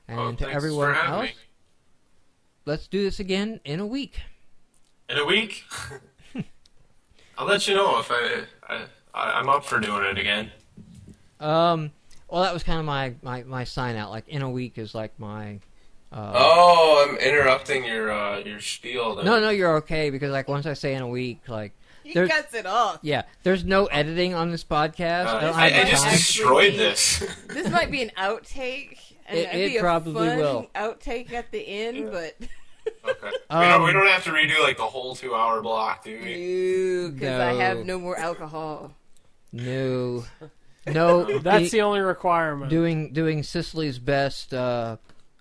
and to everyone for having else. me. Let's do this again in a week. In a week? I'll let you know if I'm up for doing it again. Well, that was kind of my sign out. Like, in a week is like my... I'm interrupting your spiel. Then. No, you're okay, because like once I say in a week, like... He cuts it off. Yeah, there's no editing on this podcast. I just destroyed this. This might be an outtake. And It it'd be probably a fun will. outtake at the end, but... Okay. We don't have to redo like the whole 2-hour block, do we? Because I have no more alcohol. No. That's the only requirement. Doing Cicely's best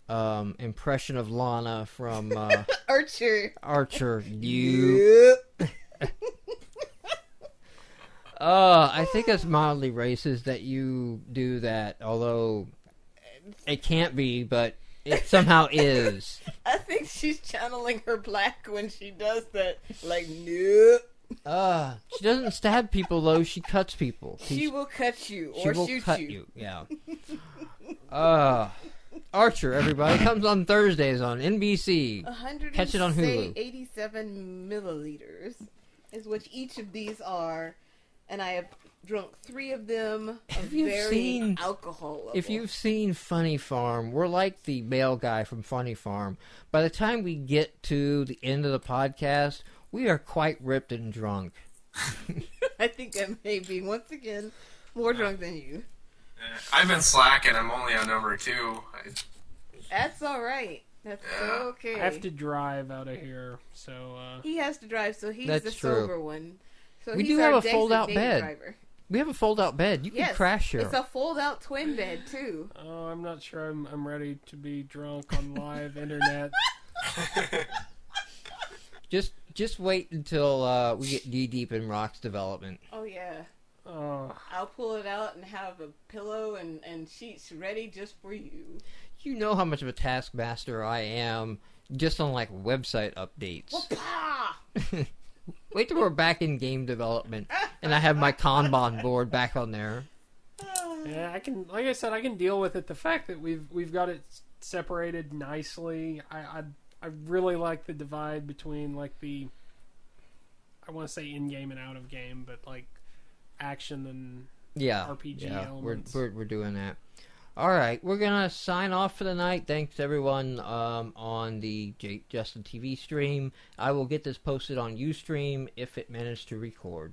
impression of Lana from Archer. You. I think it's mildly racist that you do that, although it can't be, but it somehow is. I think she's channeling her black when she does that. Like, no. She doesn't stab people, though. She cuts people. She will cut you She or will shoot cut you. Yeah. Archer, everybody, comes on Thursdays on NBC. Catch it on Hulu. 87 milliliters is what each of these are, and I have drunk 3 of them of varying alcohol level. If you've seen Funny Farm, we're like the male guy from Funny Farm. By the time we get to the end of the podcast, we are quite ripped and drunk. I think I may be, once again, more drunk than you. I've been slacking. I'm only on number 2. That's all right. That's okay. I have to drive out of here, so He has to drive, so he's That's the true. sober one. So We he's do our have a fold-out designated bed. driver. We have a fold-out bed. You can Yes, crash here. it's a fold-out twin bed too. oh, I'm not sure I'm ready to be drunk on live internet. Just wait until we get knee-deep in Rock's development. Oh yeah. Oh, I'll pull it out and have a pillow and sheets ready just for you. You know how much of a taskmaster I am just on, like, website updates. Whoop-ah! Wait till we're back in game development and I have my Kanban board back on there. yeah, I can. Like I said, I can deal with it. The fact that we've got it separated nicely. I really like the divide between like the, I want to say in game and out of game, but like action and Yeah, RPG yeah, elements. we're doing that. All right, we're gonna sign off for the night. Thanks everyone on the Justin TV stream. I will get this posted on UStream if it managed to record.